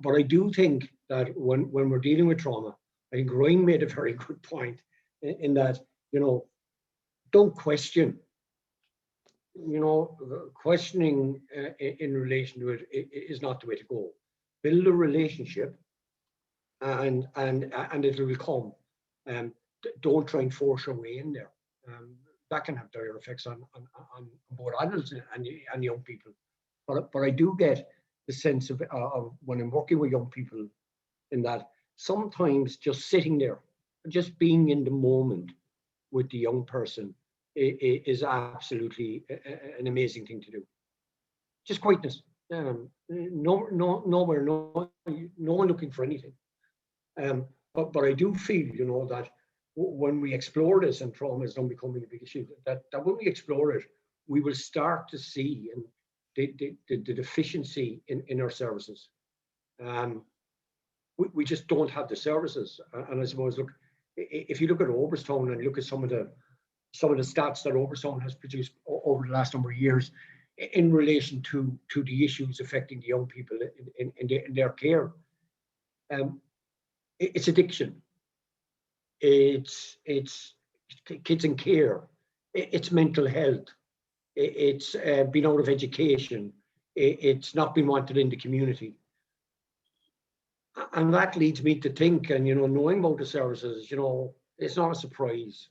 But I do think that when we're dealing with trauma, I think Ryan made a very good point in that, you know, don't question. You know, questioning in relation to it is not the way to go. Build a relationship, and it will come. Don't try and force your way in there. That can have dire effects on both adults and young people. But I do get the sense of when I'm working with young people, in that sometimes just sitting there, just being in the moment with the young person is absolutely an amazing thing to do. Just quietness. No one looking for anything. But I do feel, you know, that when we explore this, and trauma is not becoming a big issue, that when we explore it, we will start to see the deficiency in our services. We just don't have the services. And I suppose, look, if you look at Oberstone and look at some of the stats that Oberstone has produced over the last number of years in relation to the issues affecting the young people in their care, it's addiction, it's kids in care, it's mental health, it's being out of education, it's not being wanted in the community. And that leads me to think, and knowing about the services, it's not a surprise.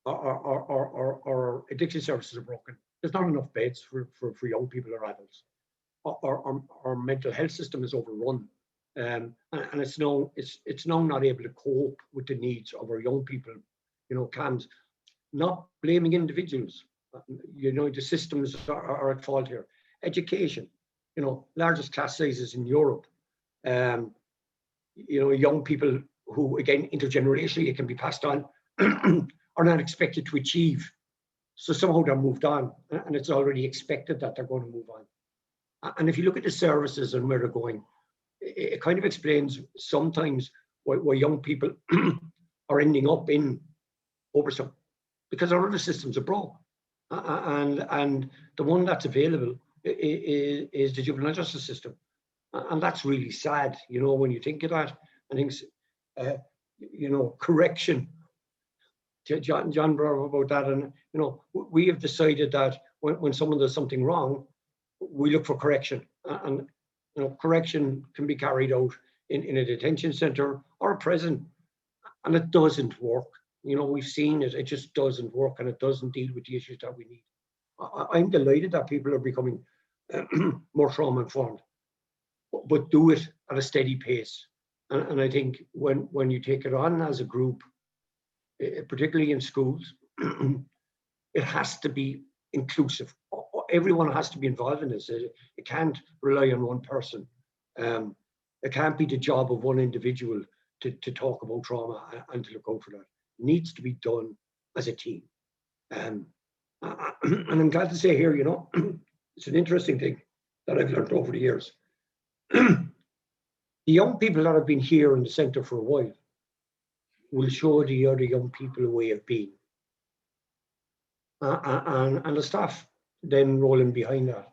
Our addiction services are broken. There's not enough beds for young people or adults. Our mental health system is overrun, and it's now not able to cope with the needs of our young people. CAMS, not blaming individuals. The systems are at fault here. Education, largest class sizes in Europe. Young people who, again, intergenerationally, it can be passed on, are not expected to achieve. So somehow they're moved on, and it's already expected that they're going to move on. And if you look at the services and where they're going, it kind of explains sometimes why young people are ending up in Obersum, because our other systems are broke. And the one that's available is the juvenile justice system. And that's really sad, when you think of that. I think, correction. John brought up about that, and we have decided that when someone does something wrong, we look for correction, and correction can be carried out in a detention center or a prison, and it doesn't work. We've seen it; it just doesn't work, and it doesn't deal with the issues that we need. I'm delighted that people are becoming more trauma informed, but do it at a steady pace. And I think when you take it on as a group, particularly in schools, it has to be inclusive. Everyone has to be involved in this. It can't rely on one person. It can't be the job of one individual to talk about trauma and to look out for that. It needs to be done as a team. And I'm glad to say here, it's an interesting thing that I've learned over the years. The young people that have been here in the centre for a while will show the other young people a way of being. And the staff then rolling behind that.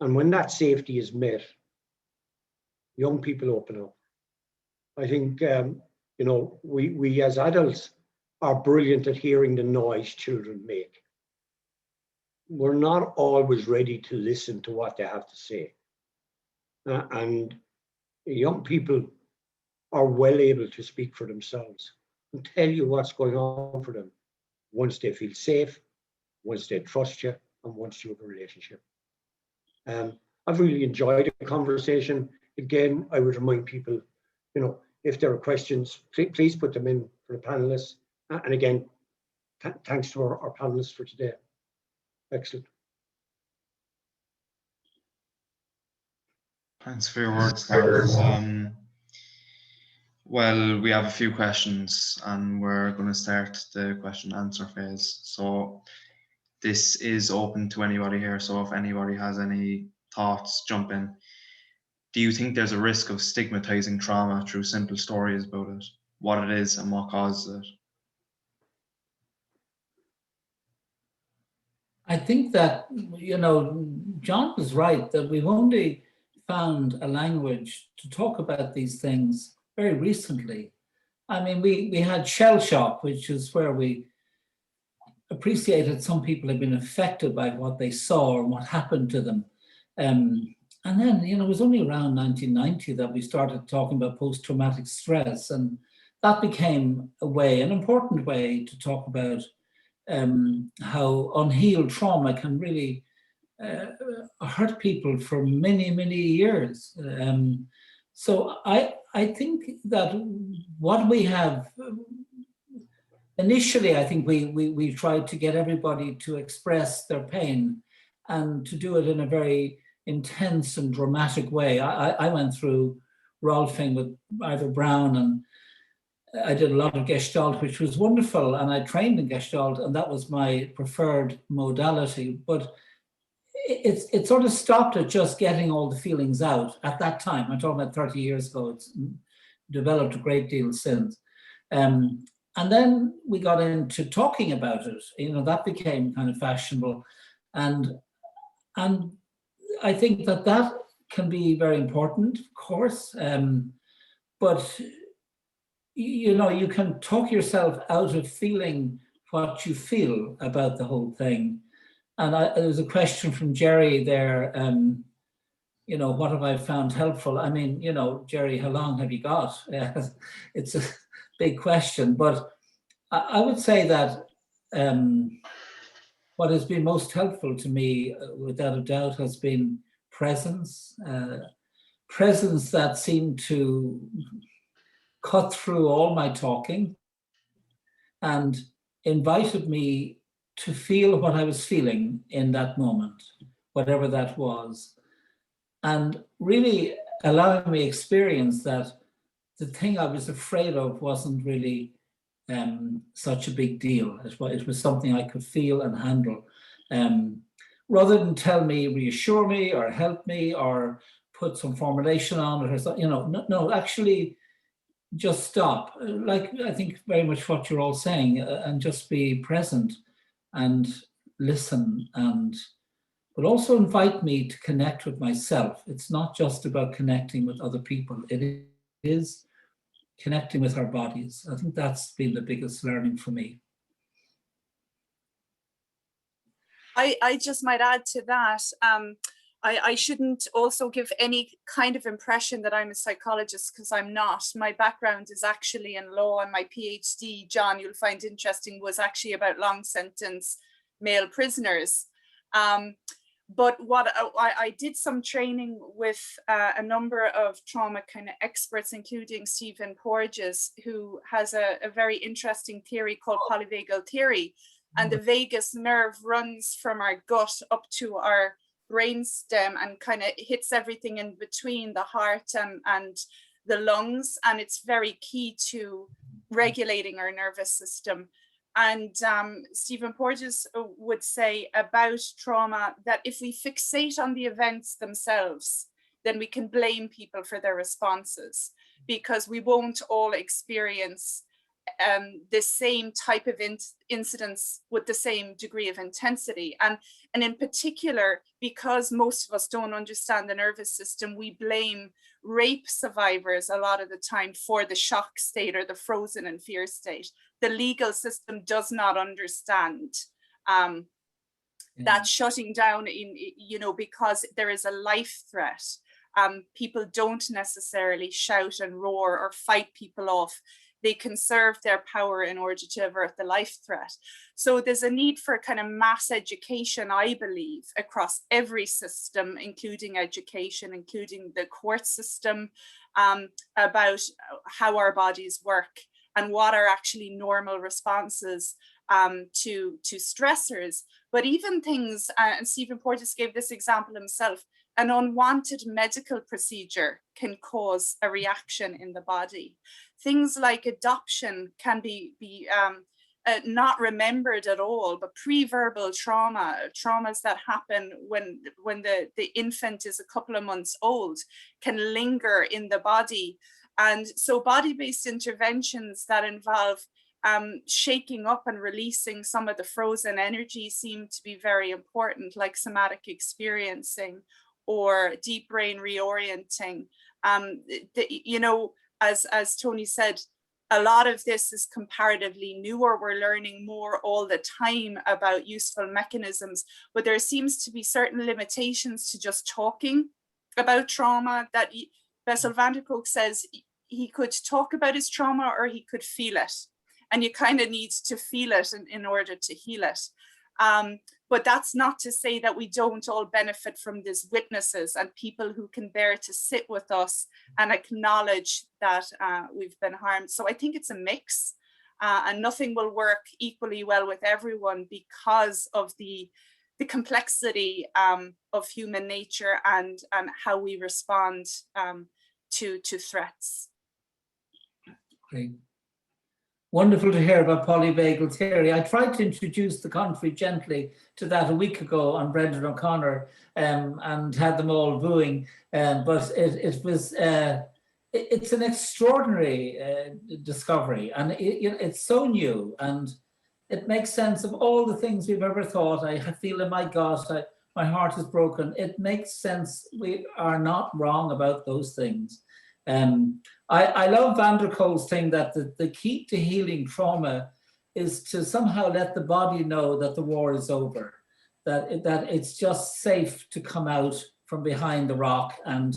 And when that safety is met, young people open up. I think, we as adults are brilliant at hearing the noise children make. We're not always ready to listen to what they have to say. And young people are well able to speak for themselves and tell you what's going on for them once they feel safe, once they trust you, and once you have a relationship. I've really enjoyed the conversation. Again, I would remind people, if there are questions, please put them in for the panelists. And again, thanks to our panelists for today. Excellent. Thanks for your words, Carl. Well, we have a few questions and we're going to start the question and answer phase. So this is open to anybody here. So if anybody has any thoughts, jump in. Do you think there's a risk of stigmatizing trauma through simple stories about it, what it is and what causes it? I think that, John was right, that we've only found a language to talk about these things very recently. I mean, we had shell shock, which is where we appreciated some people had been affected by what they saw or what happened to them. And then, it was only around 1990 that we started talking about post-traumatic stress. And that became an important way to talk about how unhealed trauma can really hurt people for many, many years. So I think that what we have, initially, I think we tried to get everybody to express their pain and to do it in a very intense and dramatic way. I went through Rolfing with Ivor Brown, and I did a lot of Gestalt, which was wonderful, and I trained in Gestalt, and that was my preferred modality. But it sort of stopped at just getting all the feelings out at that time. I'm talking about 30 years ago. It's developed a great deal since. And then we got into talking about it. That became kind of fashionable. And I think that can be very important, of course. But you can talk yourself out of feeling what you feel about the whole thing. And there was a question from Jerry there, you know, what have I found helpful? I mean, you know, Jerry, how long have you got? It's a big question, but I would say that what has been most helpful to me, without a doubt, has been presence. Presence that seemed to cut through all my talking and invited me to feel what I was feeling in that moment, whatever that was. And really allowing me experience that the thing I was afraid of wasn't really such a big deal. It was something I could feel and handle. Rather than tell me, reassure me or help me or put some formulation on it or something, you know, no, actually just stop. Like, I think very much what you're all saying, and just be present and listen, but also invite me to connect with myself. It's not just about connecting with other people. It is connecting with our bodies. I think that's been the biggest learning for me. I just might add to that. I shouldn't also give any kind of impression that I'm a psychologist, because I'm not. My background is actually in law, and my PhD, John, you'll find interesting, was actually about long sentence male prisoners. But what I did some training with a number of trauma kind of experts, including Stephen Porges, who has a very interesting theory called polyvagal theory. And the vagus nerve runs from our gut up to our brainstem and kind of hits everything in between the heart and the lungs. And it's very key to regulating our nervous system. And Stephen Porges would say about trauma that if we fixate on the events themselves, then we can blame people for their responses, because we won't all experience the same type of incidents with the same degree of intensity. And in particular, because most of us don't understand the nervous system, we blame rape survivors a lot of the time for the shock state or the frozen and fear state. The legal system does not understand that shutting down in, you know, because there is a life threat. People don't necessarily shout and roar or fight people off. They conserve their power in order to avert the life threat. So there's a need for kind of mass education, I believe, across every system, including education, including the court system, about how our bodies work and what are actually normal responses to stressors. But even things, and Stephen Porges gave this example himself, an unwanted medical procedure can cause a reaction in the body. Things like adoption can be not remembered at all, but pre-verbal traumas that happen when the infant is a couple of months old can linger in the body. And so body-based interventions that involve shaking up and releasing some of the frozen energy seem to be very important, like somatic experiencing or deep brain reorienting. You know, as Tony said, a lot of this is comparatively newer. We're learning more all the time about useful mechanisms, but there seems to be certain limitations to just talking about trauma. That Bessel van der Kolk says he could talk about his trauma or he could feel it. And you kind of need to feel it in order to heal it. But that's not to say that we don't all benefit from these witnesses and people who can bear to sit with us and acknowledge that we've been harmed. So I think it's a mix, and nothing will work equally well with everyone because of the complexity of human nature and how we respond to threats. Great. Wonderful to hear about polyvagal theory. I tried to introduce the country gently to that a week ago on Brendan O'Connor and had them all booing, but it's an extraordinary discovery, and it's so new, and it makes sense of all the things we've ever thought. I feel in my gut, my heart is broken. It makes sense. We are not wrong about those things. I love van der Kolk's thing that the key to healing trauma is to somehow let the body know that the war is over, that it's just safe to come out from behind the rock and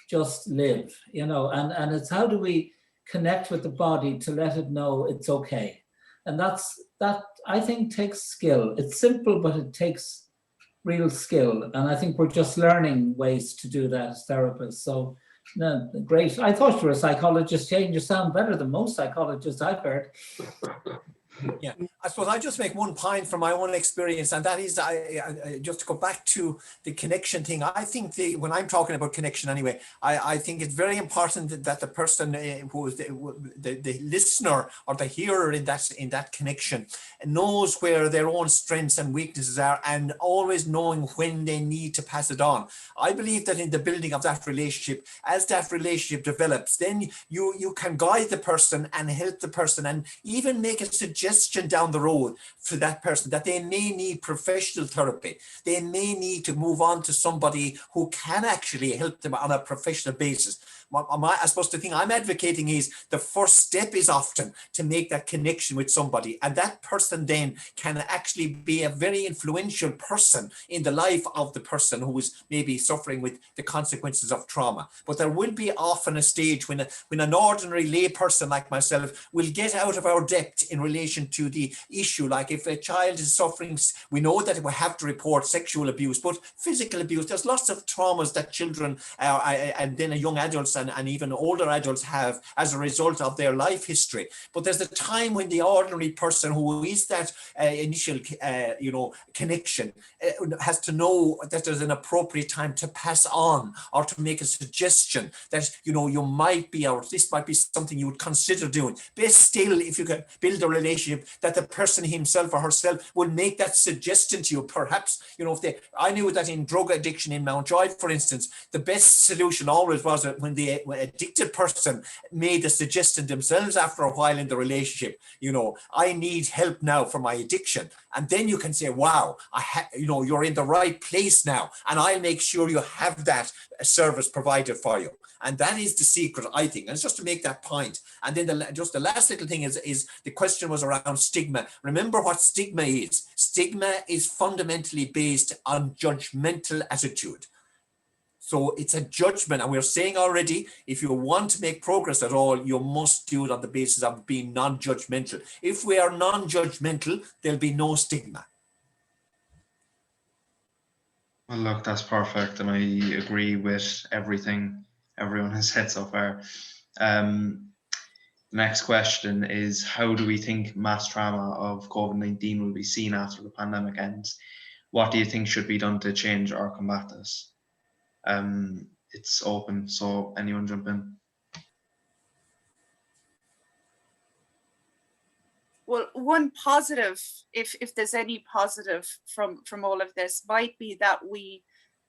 just live, you know, and it's how do we connect with the body to let it know it's okay. And that I think takes skill. It's simple, but it takes real skill. And I think we're just learning ways to do that as therapists. So no, great. I thought you were a psychologist, Jane. You sound better than most psychologists I've heard. Yeah, I suppose I just make one point from my own experience, and that is, I just to go back to the connection thing. I think when I'm talking about connection anyway, I think it's very important that the person who is the listener or the hearer in that connection knows where their own strengths and weaknesses are, and always knowing when they need to pass it on. I believe that in the building of that relationship, as that relationship develops, then you can guide the person and help the person, and even make a suggestion down the road for that person that they may need professional therapy. They may need to move on to somebody who can actually help them on a professional basis. I suppose the thing I'm advocating is the first step is often to make that connection with somebody, and that person then can actually be a very influential person in the life of the person who is maybe suffering with the consequences of trauma. But there will be often a stage when an ordinary lay person like myself will get out of our depth in relation to the issue. Like if a child is suffering, we know that we have to report sexual abuse, but physical abuse, there's lots of traumas that children and then young adults and even older adults have as a result of their life history. But there's a time when the ordinary person who is that initial connection has to know that there's an appropriate time to pass on or to make a suggestion that you might be, or this might be something you would consider doing. Best still, if you can build a relationship that the person himself or herself will make that suggestion to you. Perhaps I knew that in drug addiction in Mountjoy, for instance, the best solution always was when the addicted person made the suggestion themselves after a while in the relationship, I need help now for my addiction. And then you can say, wow, you're in the right place now, and I'll make sure you have that service provided for you. And that is the secret, I think. And it's just to make that point. And then the last little thing is the question was around stigma. Remember what stigma is. Stigma is fundamentally based on judgmental attitude. So it's a judgment, and we're saying already, if you want to make progress at all, you must do it on the basis of being non-judgmental. If we are non-judgmental, there'll be no stigma. Well, look, that's perfect, and I agree with everything everyone has said so far. The next question is, how do we think mass trauma of COVID-19 will be seen after the pandemic ends? What do you think should be done to change or combat this? It's open, so anyone jump in. Well, one positive, if there's any positive from all of this, might be that we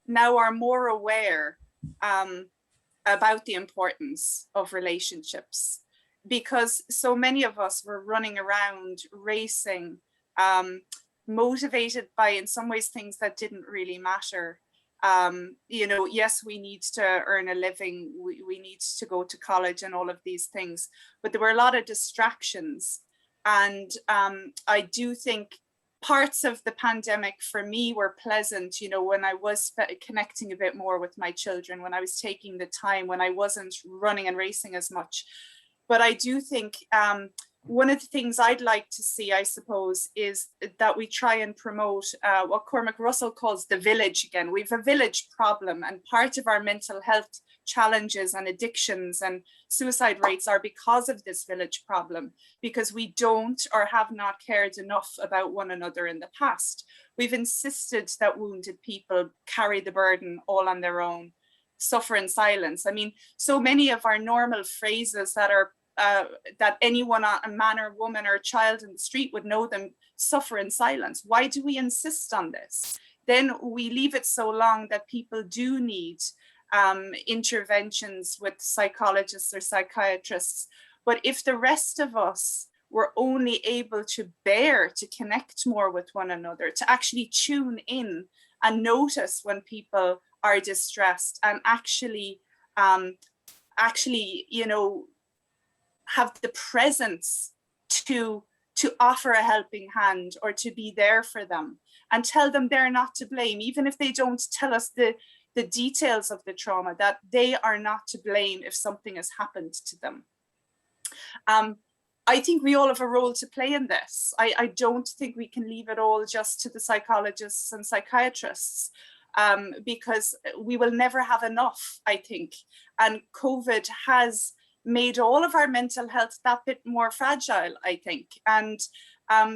now are more aware about the importance of relationships, because so many of us were running around racing, motivated by, in some ways, things that didn't really matter. Yes, we need to earn a living, we need to go to college and all of these things, but there were a lot of distractions. And I do think parts of the pandemic for me were pleasant, when I was connecting a bit more with my children, when I was taking the time, when I wasn't running and racing as much. But I do think one of the things I'd like to see, I suppose, is that we try and promote what Cormac Russell calls the village again. We have a village problem, and part of our mental health challenges and addictions and suicide rates are because of this village problem, because we don't or have not cared enough about one another in the past. We've insisted that wounded people carry the burden all on their own, suffer in silence. I mean, so many of our normal phrases that are that anyone, a man or woman or a child in the street would know them, suffer in silence. Why do we insist on this? Then we leave it so long that people do need interventions with psychologists or psychiatrists. But if the rest of us were only able to bear to connect more with one another, to actually tune in and notice when people are distressed, and actually, have the presence to offer a helping hand or to be there for them and tell them they're not to blame, even if they don't tell us the the details of the trauma, that they are not to blame if something has happened to them. I think we all have a role to play in this. I don't think we can leave it all just to the psychologists and psychiatrists, because we will never have enough, I think. And COVID has made all of our mental health that bit more fragile, I think. And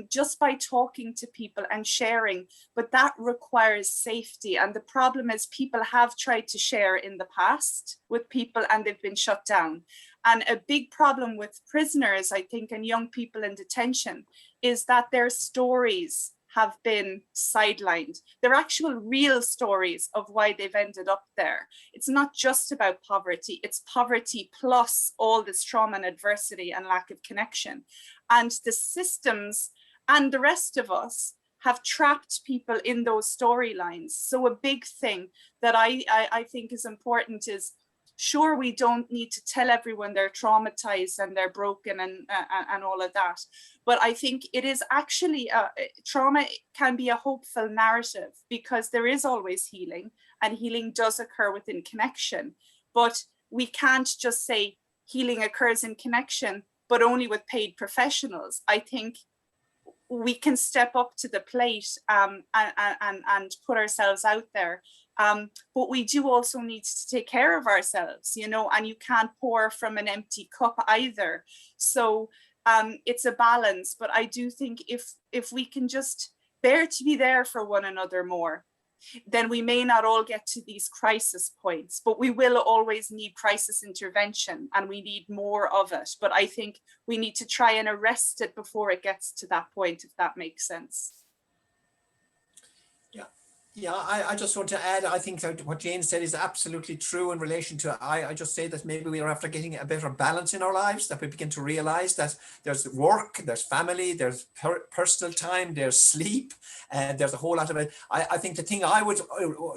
just by talking to people and sharing, but that requires safety. And the problem is people have tried to share in the past with people and they've been shut down. And a big problem with prisoners, I think, and young people in detention is that their stories have been sidelined. They're actual real stories of why they've ended up there. It's not just about poverty, it's poverty plus all this trauma and adversity and lack of connection. And the systems and the rest of us have trapped people in those storylines. So a big thing that I think is important is, sure, we don't need to tell everyone they're traumatized and they're broken and all of that. But I think it is actually, trauma can be a hopeful narrative because there is always healing, and healing does occur within connection. But we can't just say healing occurs in connection, but only with paid professionals. I think we can step up to the plate and put ourselves out there. But we do also need to take care of ourselves, you know, and you can't pour from an empty cup either. So it's a balance, but I do think if we can just bear to be there for one another more, then we may not all get to these crisis points, but we will always need crisis intervention and we need more of it. But I think we need to try and arrest it before it gets to that point, if that makes sense. Yeah, I just want to add, I think that what Jane said is absolutely true in relation to, I just say that maybe we are after getting a better balance in our lives, that we begin to realize that there's work, there's family, there's personal time, there's sleep, and there's a whole lot of it. I think the thing I would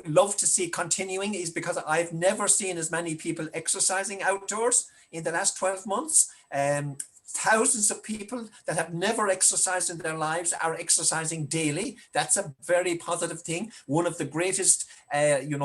love to see continuing is, because I've never seen as many people exercising outdoors in the last 12 months. Thousands of people that have never exercised in their lives are exercising daily. That's a very positive thing. One of the greatest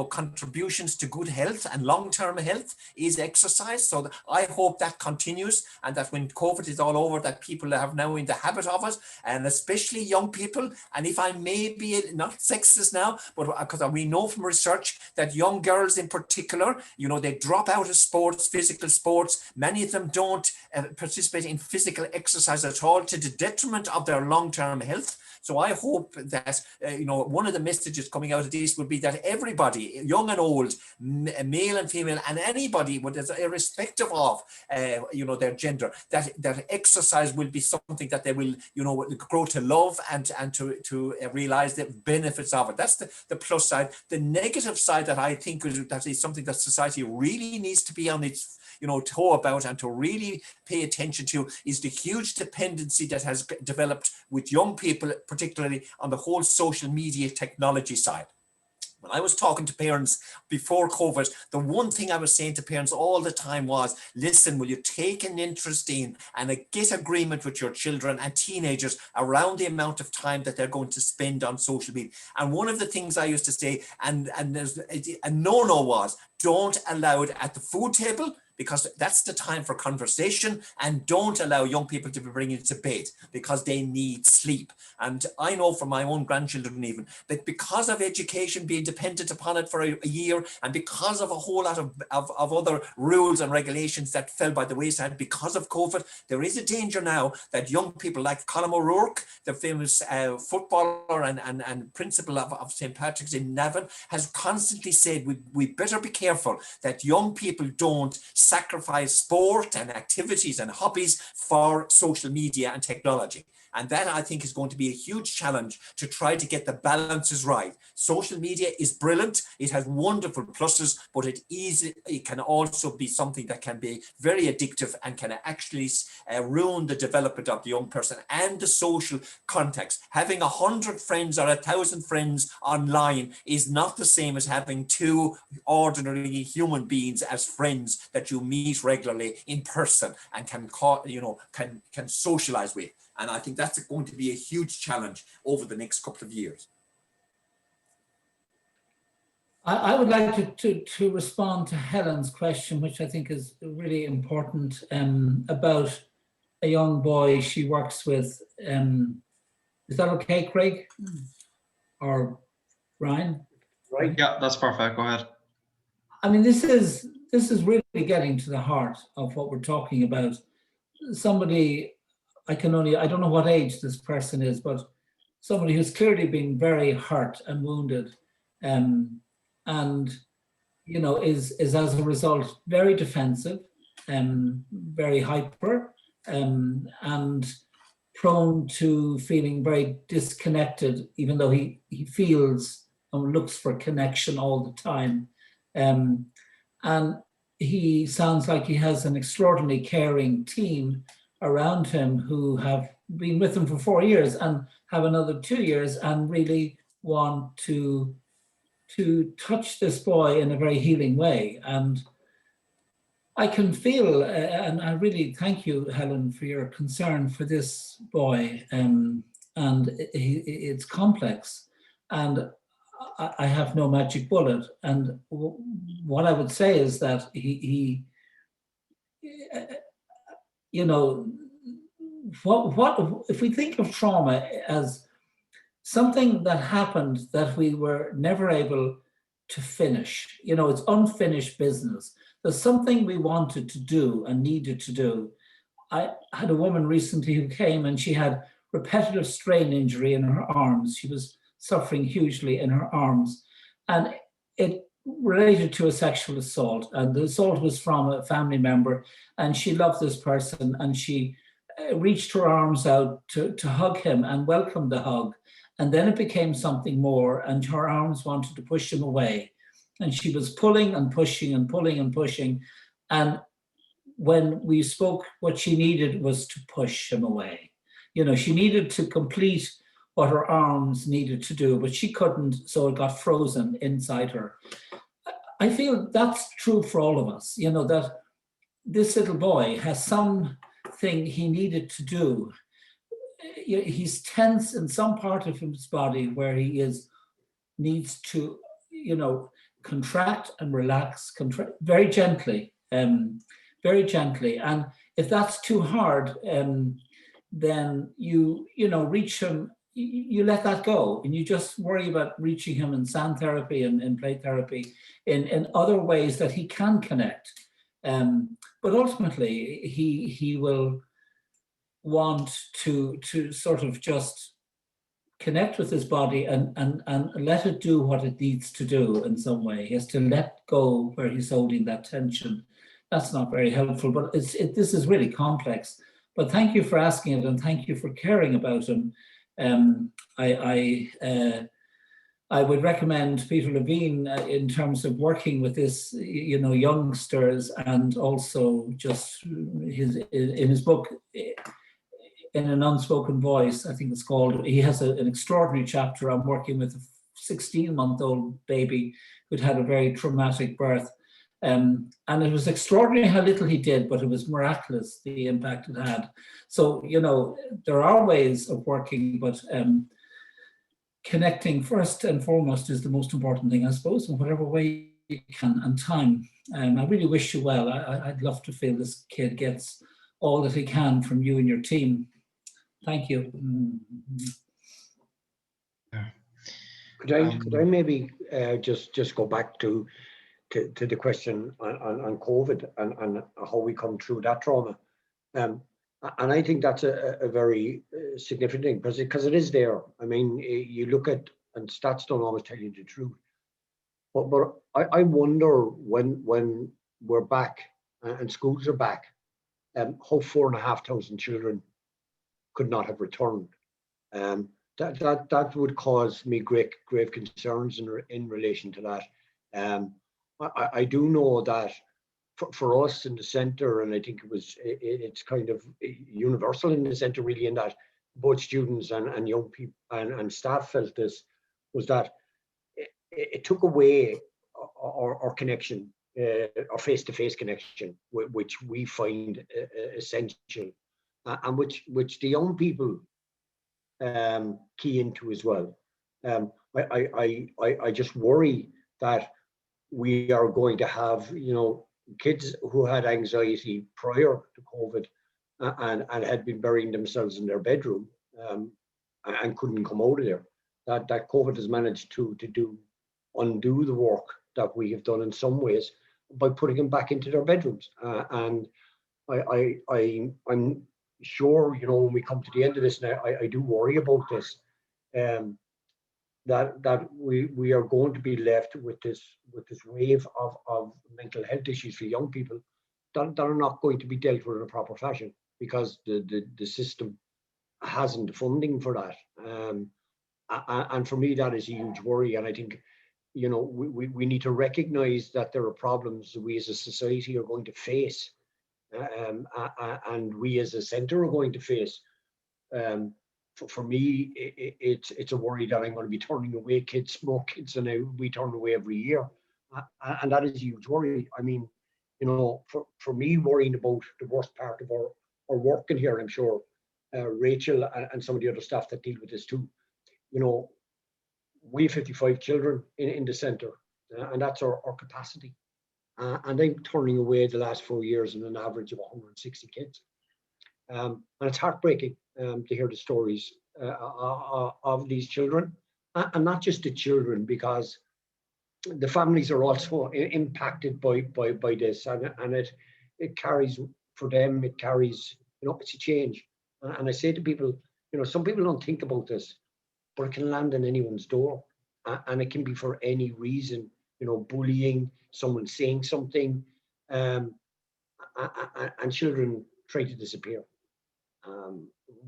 contributions to good health and long-term health is exercise. So I hope that continues, and that when COVID is all over, that people are now in the habit of it, and especially young people. And if I may be not sexist now, but because we know from research that young girls in particular, you know, they drop out of sports, physical sports. Many of them don't participate in physical exercise at all, to the detriment of their long-term health. So I hope that, one of the messages coming out of this would be that everybody, young and old, male and female, and anybody, irrespective of, their gender, that exercise will be something that they will, grow to love and to realize the benefits of it. That's the plus side. The negative side that I think that is something that society really needs to be on its toe about and to really pay attention to is the huge dependency that has developed with young people, particularly on the whole social media technology side. When I was talking to parents before COVID, the one thing I was saying to parents all the time was, listen, will you take an interest in and get agreement with your children and teenagers around the amount of time that they're going to spend on social media? And one of the things I used to say, and there's a no-no, was don't allow it at the food table, because that's the time for conversation, and don't allow young people to be bringing it to bed because they need sleep. And I know from my own grandchildren even, that because of education being dependent upon it for a year, and because of a whole lot of other rules and regulations that fell by the wayside because of COVID, there is a danger now that young people like Colm O'Rourke, the famous footballer and principal of St. Patrick's in Navan, has constantly said we better be careful that young people don't sacrifice sport and activities and hobbies for social media and technology. And that, I think, is going to be a huge challenge to try to get the balances right. Social media is brilliant. It has wonderful pluses, but it can also be something that can be very addictive and can actually ruin the development of the young person and the social context. Having 100 friends or 1,000 friends online is not the same as having two ordinary human beings as friends that you meet regularly in person and can socialize with. And I think that's going to be a huge challenge over the next couple of years. I would like to respond to Helen's question, which I think is really important, about a young boy she works with. Is that okay, Craig? Or Ryan? Right. Yeah, that's perfect. Go ahead. I mean, this is really getting to the heart of what we're talking about. Somebody, I don't know what age this person is, but somebody who's clearly been very hurt and wounded, and is as a result very defensive, very hyper, and prone to feeling very disconnected, even though he feels and looks for connection all the time. And he sounds like he has an extraordinarily caring team around him who have been with him for 4 years and have another 2 years and really want to touch this boy in a very healing way. And I can feel, and I really thank you, Helen, for your concern for this boy. And it's complex. And I have no magic bullet. And what I would say is that he what if we think of trauma as something that happened that we were never able to finish. It's unfinished business. There's something we wanted to do and needed to do. I had a woman recently who came and she had repetitive strain injury in her arms. She was suffering hugely in her arms. And it related to a sexual assault. And the assault was from a family member. And she loved this person. And she reached her arms out to hug him and welcomed the hug. And then it became something more. And her arms wanted to push him away. And she was pulling and pushing and pulling and pushing. And when we spoke, what she needed was to push him away. She needed to complete what her arms needed to do, but she couldn't, so it got frozen inside her. I feel that's true for all of us, that this little boy has something he needed to do. He's tense in some part of his body where he needs to, contract and relax, very gently, very gently. And if that's too hard, then you reach him, you let that go, and you just worry about reaching him in sound therapy and in play therapy, in other ways that he can connect. But ultimately, he will want to sort of just connect with his body and let it do what it needs to do in some way. He has to let go where he's holding that tension. That's not very helpful, but this is really complex. But thank you for asking it, and thank you for caring about him. I would recommend Peter Levine in terms of working with this, youngsters, and also just in his book, In an Unspoken Voice, I think it's called. He has an extraordinary chapter on working with a 16-month-old baby who'd had a very traumatic birth. And it was extraordinary how little he did, but it was miraculous, the impact it had. So, there are ways of working, but connecting first and foremost is the most important thing, I suppose, in whatever way you can, and time. I really wish you well. I'd love to feel this kid gets all that he can from you and your team. Thank you. Could I maybe just go back to the question on COVID and how we come through that trauma? And I think that's a very significant thing, because it is there. I mean, you look at, and stats don't always tell you the truth. But I wonder when we're back and schools are back, how 4,500 children could not have returned. That would cause me grave concerns in relation to that. I do know that for us in the centre, and I think it's kind of universal in the centre, really, in that both students and young people and staff felt this, was that it took away our connection, our face-to-face connection, which we find essential, and which the young people key into as well. I just worry that we are going to have, kids who had anxiety prior to COVID and had been burying themselves in their bedroom and couldn't come out of there. That COVID has managed to undo the work that we have done in some ways by putting them back into their bedrooms. And I'm sure, when we come to the end of this now, I do worry about this, that we are going to be left with this wave of mental health issues for young people that are not going to be dealt with in a proper fashion because the system hasn't the funding for that. And for me, that is a huge worry. And I think, we need to recognize that there are problems we as a society are going to face, and we as a centre are going to face. For me, it's a worry that I'm going to be turning away kids, more kids than we turn away every year. And that is a huge worry. I mean, for me, worrying about the worst part of our work in here, I'm sure Rachel and some of the other staff that deal with this too, we have 55 children in the centre, and that's our capacity. And I'm turning away the last 4 years in an average of 160 kids. And it's heartbreaking to hear the stories of these children, and not just the children, because the families are also impacted by this, and it carries for them. It carries, it's a change. And I say to people, some people don't think about this, but it can land in anyone's door, and it can be for any reason. Bullying, someone saying something, and children try to disappear.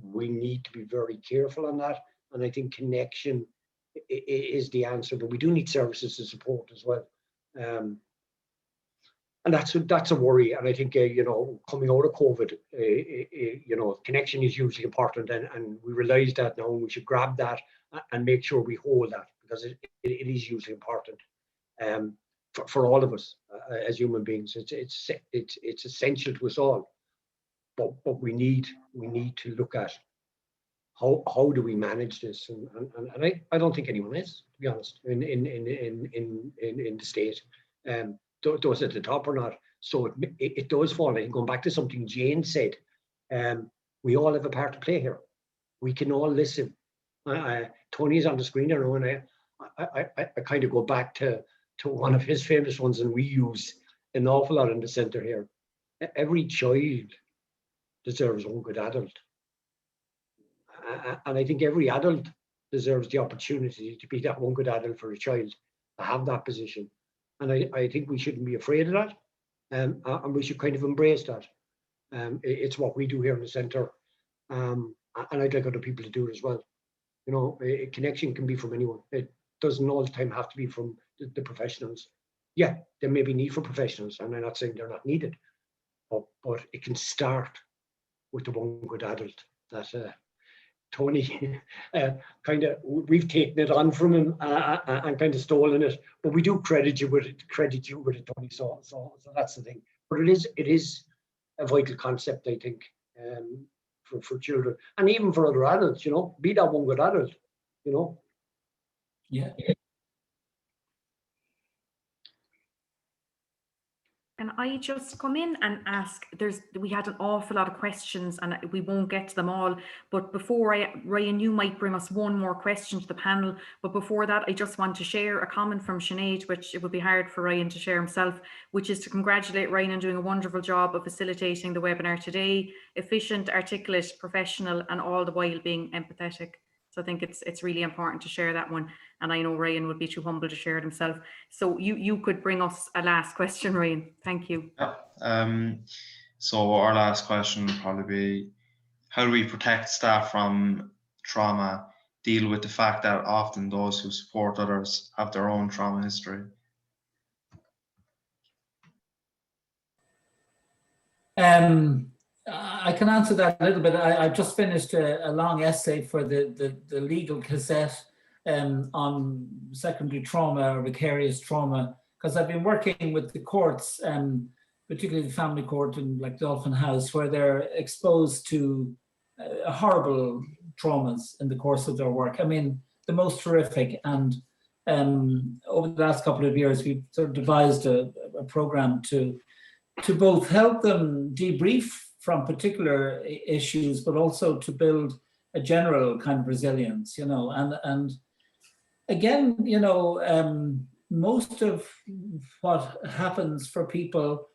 We need to be very careful on that, and I think connection is the answer, but we do need services to support as well. And that's a worry. And I think coming out of COVID, connection is hugely important, and we realize that now, and we should grab that and make sure we hold that, because it is hugely important for all of us as human beings. It's essential to us all. But we need to look at how do we manage this, and I don't think anyone is, to be honest, in the state, does at the top or not. So it does fall. And going back to something Jane said, we all have a part to play here. We can all listen. Tony's on the screen there now, and I kind of go back to one of his famous ones, and we use an awful lot in the centre here. Every child deserves one good adult. And I think every adult deserves the opportunity to be that one good adult for a child, to have that position. And I think we shouldn't be afraid of that, and we should kind of embrace that. It's what we do here in the centre, and I'd like other people to do it as well. A connection can be from anyone. It doesn't all the time have to be from the professionals. Yeah, there may be need for professionals, and I'm not saying they're not needed, but it can start with the one good adult that Tony we've taken it on from him and kind of stolen it, but we do credit you with it, Tony. So that's the thing. But it is a vital concept, I think, for children, and even for other adults. Be that one good adult. Yeah. Can I just come in and ask, we had an awful lot of questions and we won't get to them all, but before Ryan, you might bring us one more question to the panel, but before that, I just want to share a comment from Sinead, which it would be hard for Ryan to share himself, which is to congratulate Ryan on doing a wonderful job of facilitating the webinar today, efficient, articulate, professional, and all the while being empathetic. So I think it's really important to share that one. And I know Ryan would be too humble to share it himself. So you could bring us a last question, Ryan. Thank you. Yeah. So our last question would probably be, how do we protect staff from trauma, deal with the fact that often those who support others have their own trauma history? I can answer that a little bit. I've just finished a long essay for the legal cassette on secondary trauma or vicarious trauma, because I've been working with the courts, particularly the family court in like Dolphin House, where they're exposed to horrible traumas in the course of their work. I mean, the most horrific, and over the last couple of years, we've sort of devised a program to both help them debrief from particular issues, but also to build a general kind of resilience, you know, and again, you know, most of what happens for people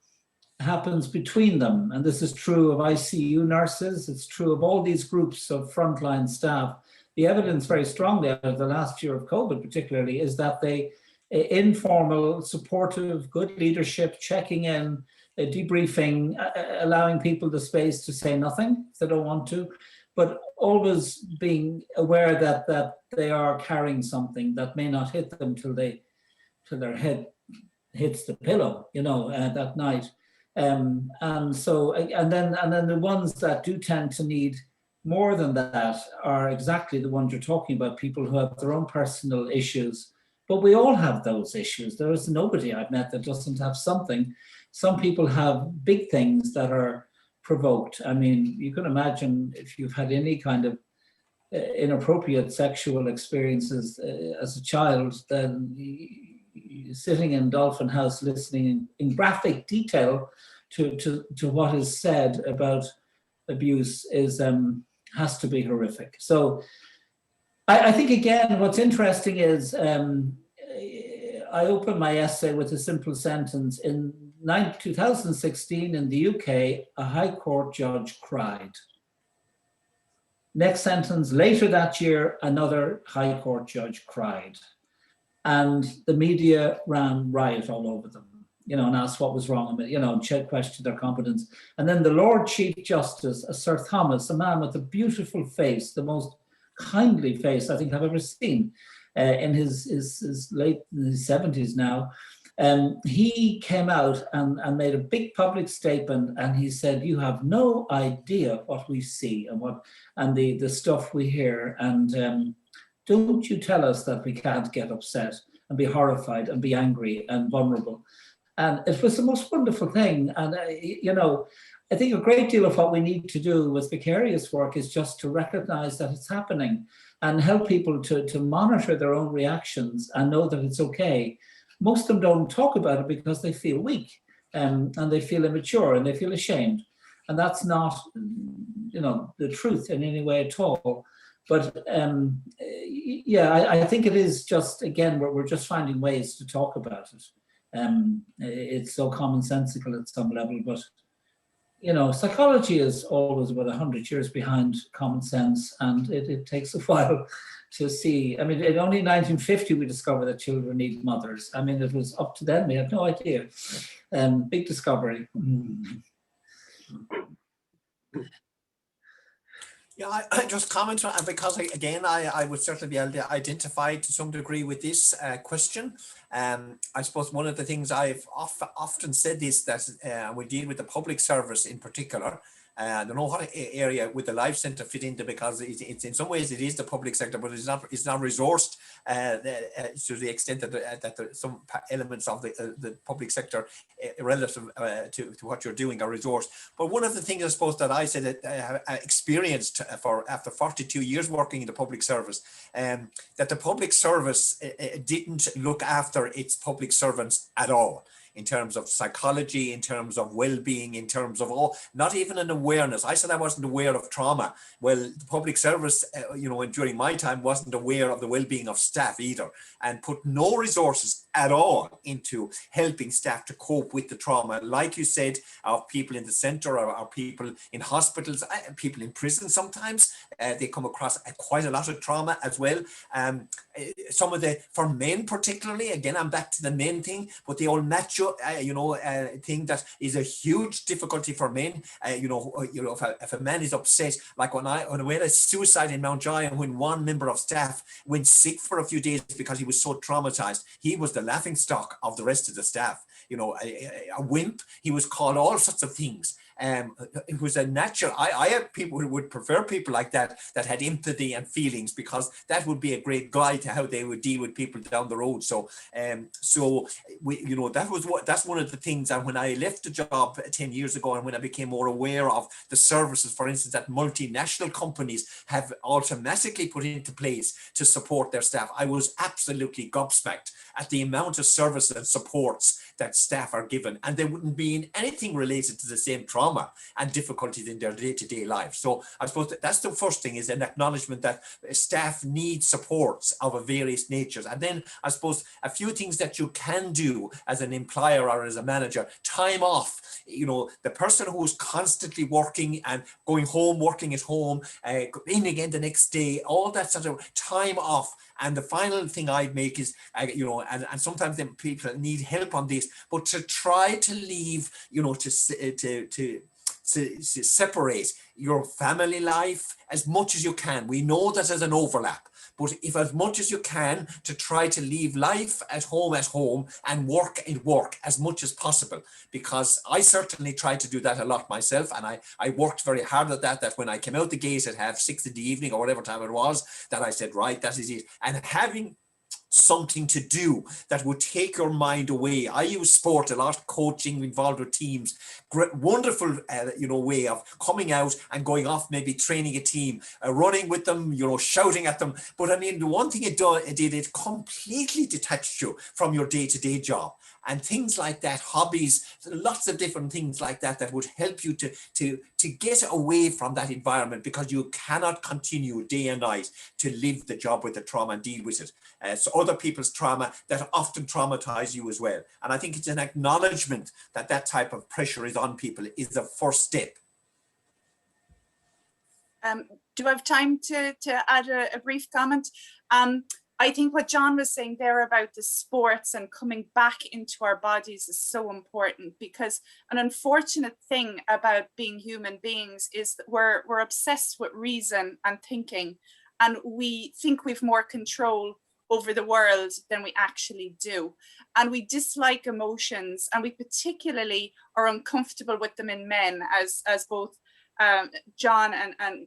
happens between them. And this is true of ICU nurses. It's true of all these groups of frontline staff. The evidence very strongly out of the last year of COVID particularly is that they, informal, supportive, good leadership, checking in, debriefing, allowing people the space to say nothing if they don't want to, but always being aware that they are carrying something that may not hit them till their head hits the pillow, you know, that night. And then the ones that do tend to need more than that are exactly the ones you're talking about, people who have their own personal issues. But we all have those issues. There is nobody I've met that doesn't have something. Some people have big things that are provoked. I mean, you can imagine if you've had any kind of inappropriate sexual experiences as a child, then sitting in Dolphin House listening in graphic detail to what is said about abuse is has to be horrific. So I think, again, what's interesting is I open my essay with a simple sentence. In 2016 in the UK, a High Court judge cried. Next sentence, later that year, another High Court judge cried. And the media ran riot all over them, you know, and asked what was wrong, you know, and questioned their competence. And then the Lord Chief Justice, Sir Thomas, a man with a beautiful face, the most kindly face I think I've ever seen, in his late 70s now, he came out and made a big public statement, and he said, "You have no idea what we see and the stuff we hear, and don't you tell us that we can't get upset and be horrified and be angry and vulnerable." And it was the most wonderful thing. And you know, I think a great deal of what we need to do with vicarious work is just to recognize that it's happening and help people to monitor their own reactions and know that it's okay. Most of them don't talk about it because they feel weak, and they feel immature and they feel ashamed. And that's not, you know, the truth in any way at all. But yeah, I think it is just, again, we're just finding ways to talk about it. It's so commonsensical at some level, but you know, psychology is always about 100 years behind common sense, and it takes a while to see. I mean, in only 1950 we discovered that children need mothers. I mean, it was up to then, we had no idea. Big discovery. Yeah, I just comment on, because again, I would certainly be able to identify to some degree with this question. I suppose one of the things I've often said is that we deal with the public service in particular. I don't know what area would the Life Centre fit into, because it's in some ways it is the public sector, but it's not resourced to the extent that some elements of the public sector relative to what you're doing are resourced. But one of the things I suppose that I said that I have experienced after 42 years working in the public service, that the public service didn't look after its public servants at all, in terms of psychology, in terms of well-being, in terms of all, not even an awareness. I said I wasn't aware of trauma. Well, the public service, you know, during my time wasn't aware of the well-being of staff either, and put no resources at all into helping staff to cope with the trauma. Like you said, our people in the centre, our people in hospitals, people in prison sometimes, they come across quite a lot of trauma as well. Some of for men particularly, again, I'm back to the men thing, but the old macho, thing that is a huge difficulty for men. If a man is upset, like when we had a suicide in Mountjoy, when one member of staff went sick for a few days because he was so traumatized, he was the laughing stock of the rest of the staff. a wimp. He was called all sorts of things. It was a natural. I have people who would prefer people like that had empathy and feelings, because that would be a great guide to how they would deal with people down the road. So that's one of the things. And when I left the job 10 years ago, and when I became more aware of the services, for instance, that multinational companies have automatically put into place to support their staff, I was absolutely gobsmacked at the amount of services and supports that staff are given, and they wouldn't be in anything related to the same trauma and difficulties in their day-to-day life. So I suppose that's the first thing, is an acknowledgement that staff need supports of a various natures. And then I suppose a few things that you can do as an employer or as a manager: time off. The person who is constantly working and going home, working at home, in again the next day, all that sort of time off. And the final thing I'd make is, and sometimes then people need help on this, but to try to leave, to separate your family life as much as you can. We know that there's an overlap, but if as much as you can, to try to leave life at home and work as much as possible, because I certainly tried to do that a lot myself, and I worked very hard at that when I came out the gate at 6:30 in the evening or whatever time it was, that I said, right, that is it. And having something to do that would take your mind away. I use sport a lot, coaching, involved with teams. Great, wonderful, way of coming out and going off, maybe training a team, running with them, shouting at them. But I mean, the one thing it did, it completely detached you from your day-to-day job. And things like that, hobbies, lots of different things like that would help you to get away from that environment, because you cannot continue day and night to live the job with the trauma and deal with it. So other people's trauma that often traumatize you as well. And I think it's an acknowledgement that type of pressure is on people is the first step. Do I have time to add a brief comment? I think what John was saying there about the sports and coming back into our bodies is so important, because an unfortunate thing about being human beings is that we're obsessed with reason and thinking, and we think we've more control over the world than we actually do. And we dislike emotions, and we particularly are uncomfortable with them in men, as both John and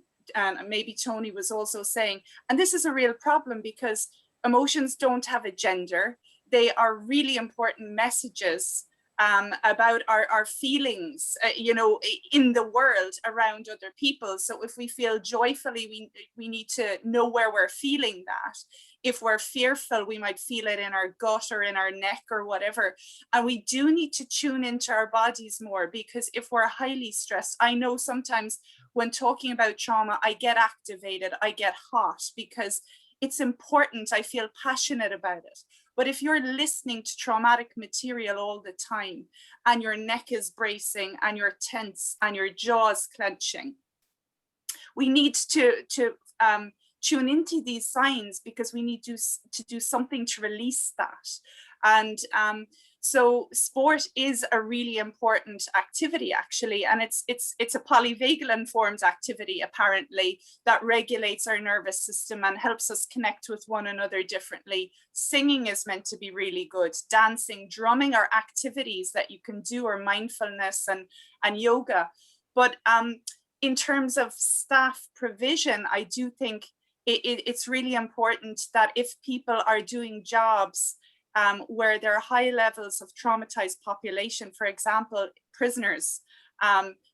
maybe Tony was also saying. And this is a real problem, because emotions don't have a gender. They are really important messages about our feelings, in the world around other people. So if we feel joyfully, we need to know where we're feeling that. If we're fearful, we might feel it in our gut or in our neck or whatever. And we do need to tune into our bodies more, because if we're highly stressed, I know sometimes when talking about trauma, I get activated, I get hot, because it's important, I feel passionate about it. But if you're listening to traumatic material all the time, and your neck is bracing and you're tense and your jaw's clenching, we need to tune into these signs, because we need to do something to release that. And so sport is a really important activity, actually, and it's a polyvagal informed activity, apparently, that regulates our nervous system and helps us connect with one another differently. Singing is meant to be really good. Dancing, drumming are activities that you can do, or mindfulness and yoga. But in terms of staff provision, I do think it's really important that if people are doing jobs where there are high levels of traumatized population, for example, prisoners,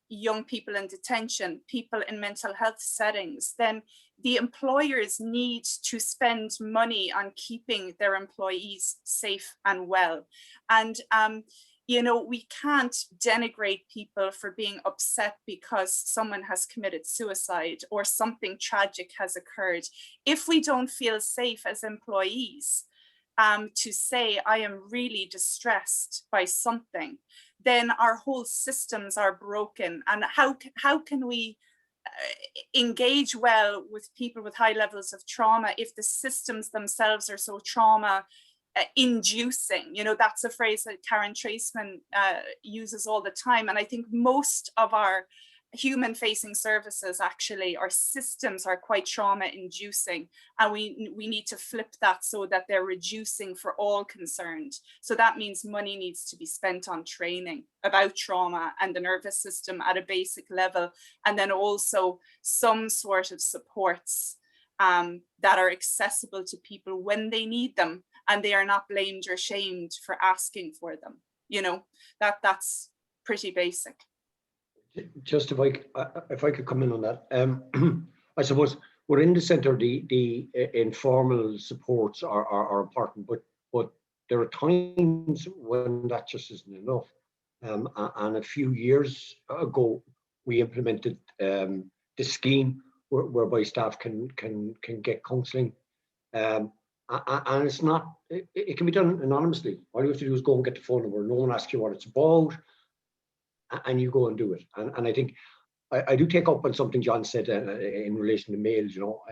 young people in detention, people in mental health settings, then the employers need to spend money on keeping their employees safe and well. And we can't denigrate people for being upset because someone has committed suicide or something tragic has occurred. If we don't feel safe as employees to say, I am really distressed by something, then our whole systems are broken. And how can we engage well with people with high levels of trauma if the systems themselves are so trauma inducing? That's a phrase that Karen Traceman uses all the time. And I think most of our human facing services, actually, our systems are quite trauma inducing, and we need to flip that so that they're reducing for all concerned. So that means money needs to be spent on training about trauma and the nervous system at a basic level, and then also some sort of supports that are accessible to people when they need them, and they are not blamed or shamed for asking for them. You know, that's pretty basic. Just if I could come in on that, I suppose within the centre, the informal supports are important, but there are times when that just isn't enough. And a few years ago, we implemented the scheme whereby staff can get counselling, and it's not. It can be done anonymously. All you have to do is go and get the phone number. No one asks you what it's about, and you go and do it. And I think I do take up on something John said in relation to males. You know,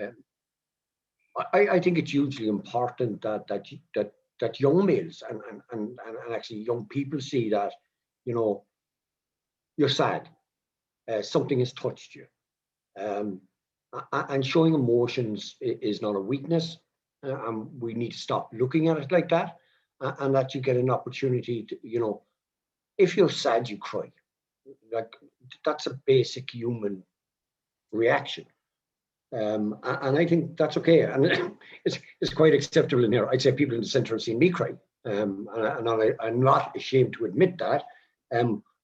I think it's hugely important that young males and actually young people see that, you know, you're sad, something has touched you, and showing emotions is not a weakness, and we need to stop looking at it like that, and that you get an opportunity to, you know, if you're sad, you cry. Like, that's a basic human reaction, and I think that's okay, and it's quite acceptable in here. I'd say people in the centre have seen me cry, and I'm not ashamed to admit that.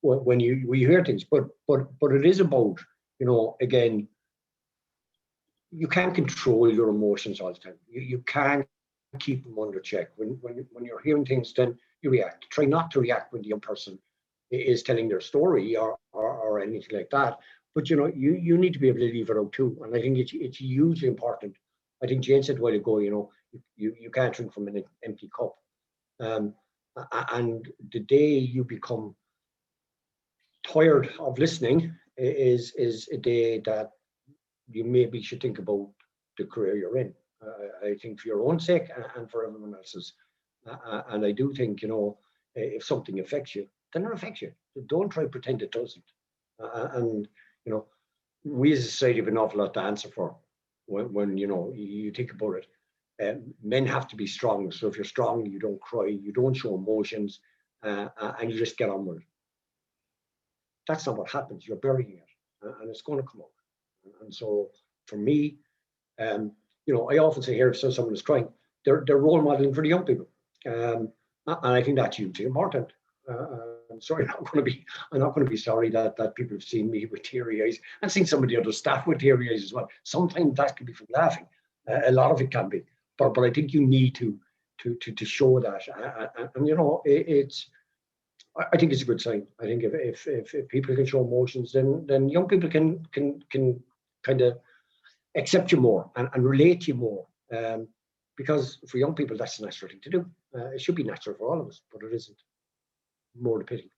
When you hear things, but it is about, you know, again, you can't control your emotions all the time. You can't keep them under check. When you're hearing things, then you react. Try not to react when the young person is telling their story or anything like that. But, you know, you need to be able to leave it out too. And I think it's hugely important. I think Jane said a while ago, you know, you can't drink from an empty cup. And the day you become tired of listening is a day that you maybe should think about the career you're in. I think for your own sake and for everyone else's. And I do think, you know, if something affects you, then it affects you. Don't try to pretend it doesn't. And, you know, we as a society have an awful lot to answer for when you know, you think about it. Men have to be strong. So if you're strong, you don't cry, you don't show emotions, and you just get on with it. That's not what happens. You're burying it, and it's going to come out. And so for me, you know, I often say here, if someone is crying, they're role modeling for the young people. And I think that's hugely important. I'm sorry, I'm not going to be sorry that people have seen me with teary eyes and seen some of the other staff with teary eyes as well. Sometimes that can be from laughing. A lot of it can be, but I think you need to show that. And you know, I think it's a good sign. I think if people can show emotions, then young people can kind of accept you more and relate to you more. Because for young people, that's the natural thing to do. It should be natural for all of us, but it isn't. More the pity.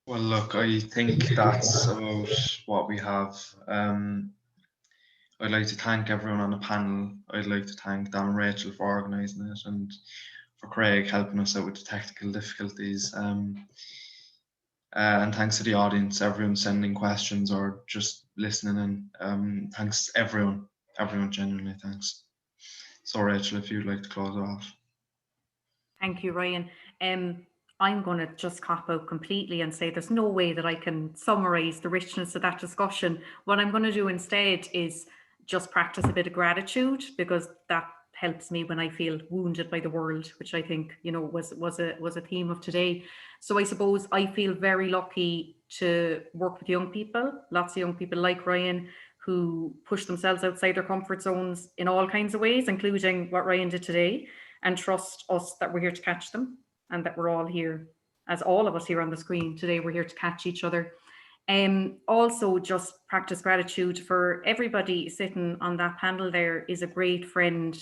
Well, look, I think that's about what we have. I'd like to thank everyone on the panel. I'd like to thank Dan and Rachel for organising it, and for Craig helping us out with the technical difficulties. And thanks to the audience, everyone sending questions or just listening in. Thanks everyone genuinely thanks. So Rachel, if you'd like to close off. Thank you, Ryan. I'm going to just cop out completely and say there's no way that I can summarise the richness of that discussion. What I'm going to do instead is just practice a bit of gratitude, because that helps me when I feel wounded by the world, which I think, you know, was a theme of today. So I suppose I feel very lucky to work with young people, lots of young people like Ryan, who push themselves outside their comfort zones in all kinds of ways, including what Ryan did today, and trust us that we're here to catch them, and that we're all here, as all of us here on the screen today, we're here to catch each other. Also just practice gratitude for everybody sitting on that panel. There is a great friend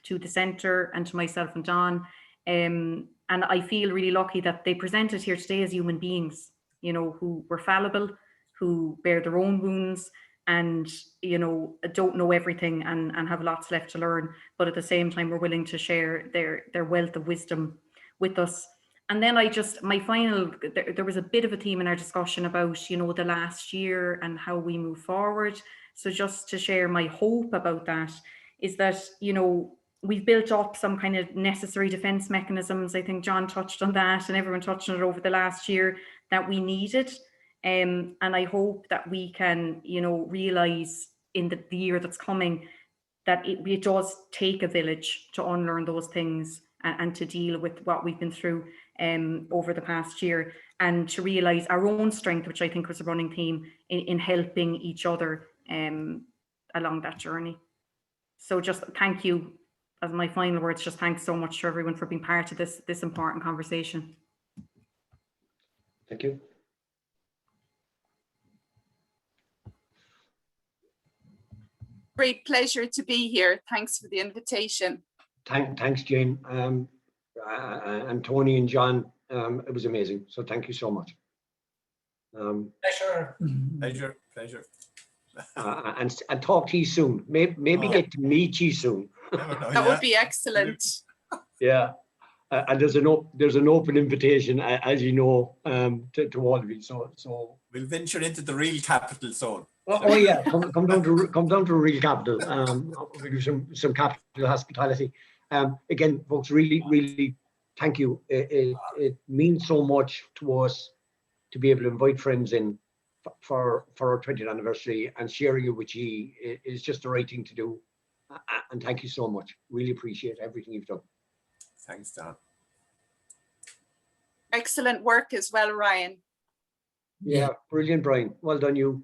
to the centre and to myself and Don. And I feel really lucky that they presented here today as human beings, you know, who were fallible, who bear their own wounds, and, you know, don't know everything and have lots left to learn, but at the same time we're willing to share their wealth of wisdom with us. And then my final, there was a bit of a theme in our discussion about, you know, the last year and how we move forward. So just to share my hope about that is that, you know, we've built up some kind of necessary defense mechanisms. I think John touched on that and everyone touched on it over the last year that we needed. And I hope that we can, you know, realize in the year that's coming that it does take a village to unlearn those things and to deal with what we've been through over the past year, and to realize our own strength, which I think was a running theme in helping each other along that journey. So just thank you, as my final words, just thanks so much to everyone for being part of this important conversation. Thank you. Great pleasure to be here. Thanks for the invitation. Thanks, Jane, and Tony and John. It was amazing. So thank you so much. Pleasure. Pleasure. And talk to you soon. Maybe get to meet you soon. That would be excellent. Yeah. And there's an open invitation, as you know, to all of you. So we'll venture into the real capital zone. Oh yeah, come down to real capital. We do some capital hospitality. Again, folks, really thank you. It means so much to us to be able to invite friends in for our 20th anniversary, and sharing it with you is just the right thing to do. And thank you so much. Really appreciate everything you've done. Thanks, Don. Excellent work as well, Ryan. Yeah, brilliant, Brian. Well done, you.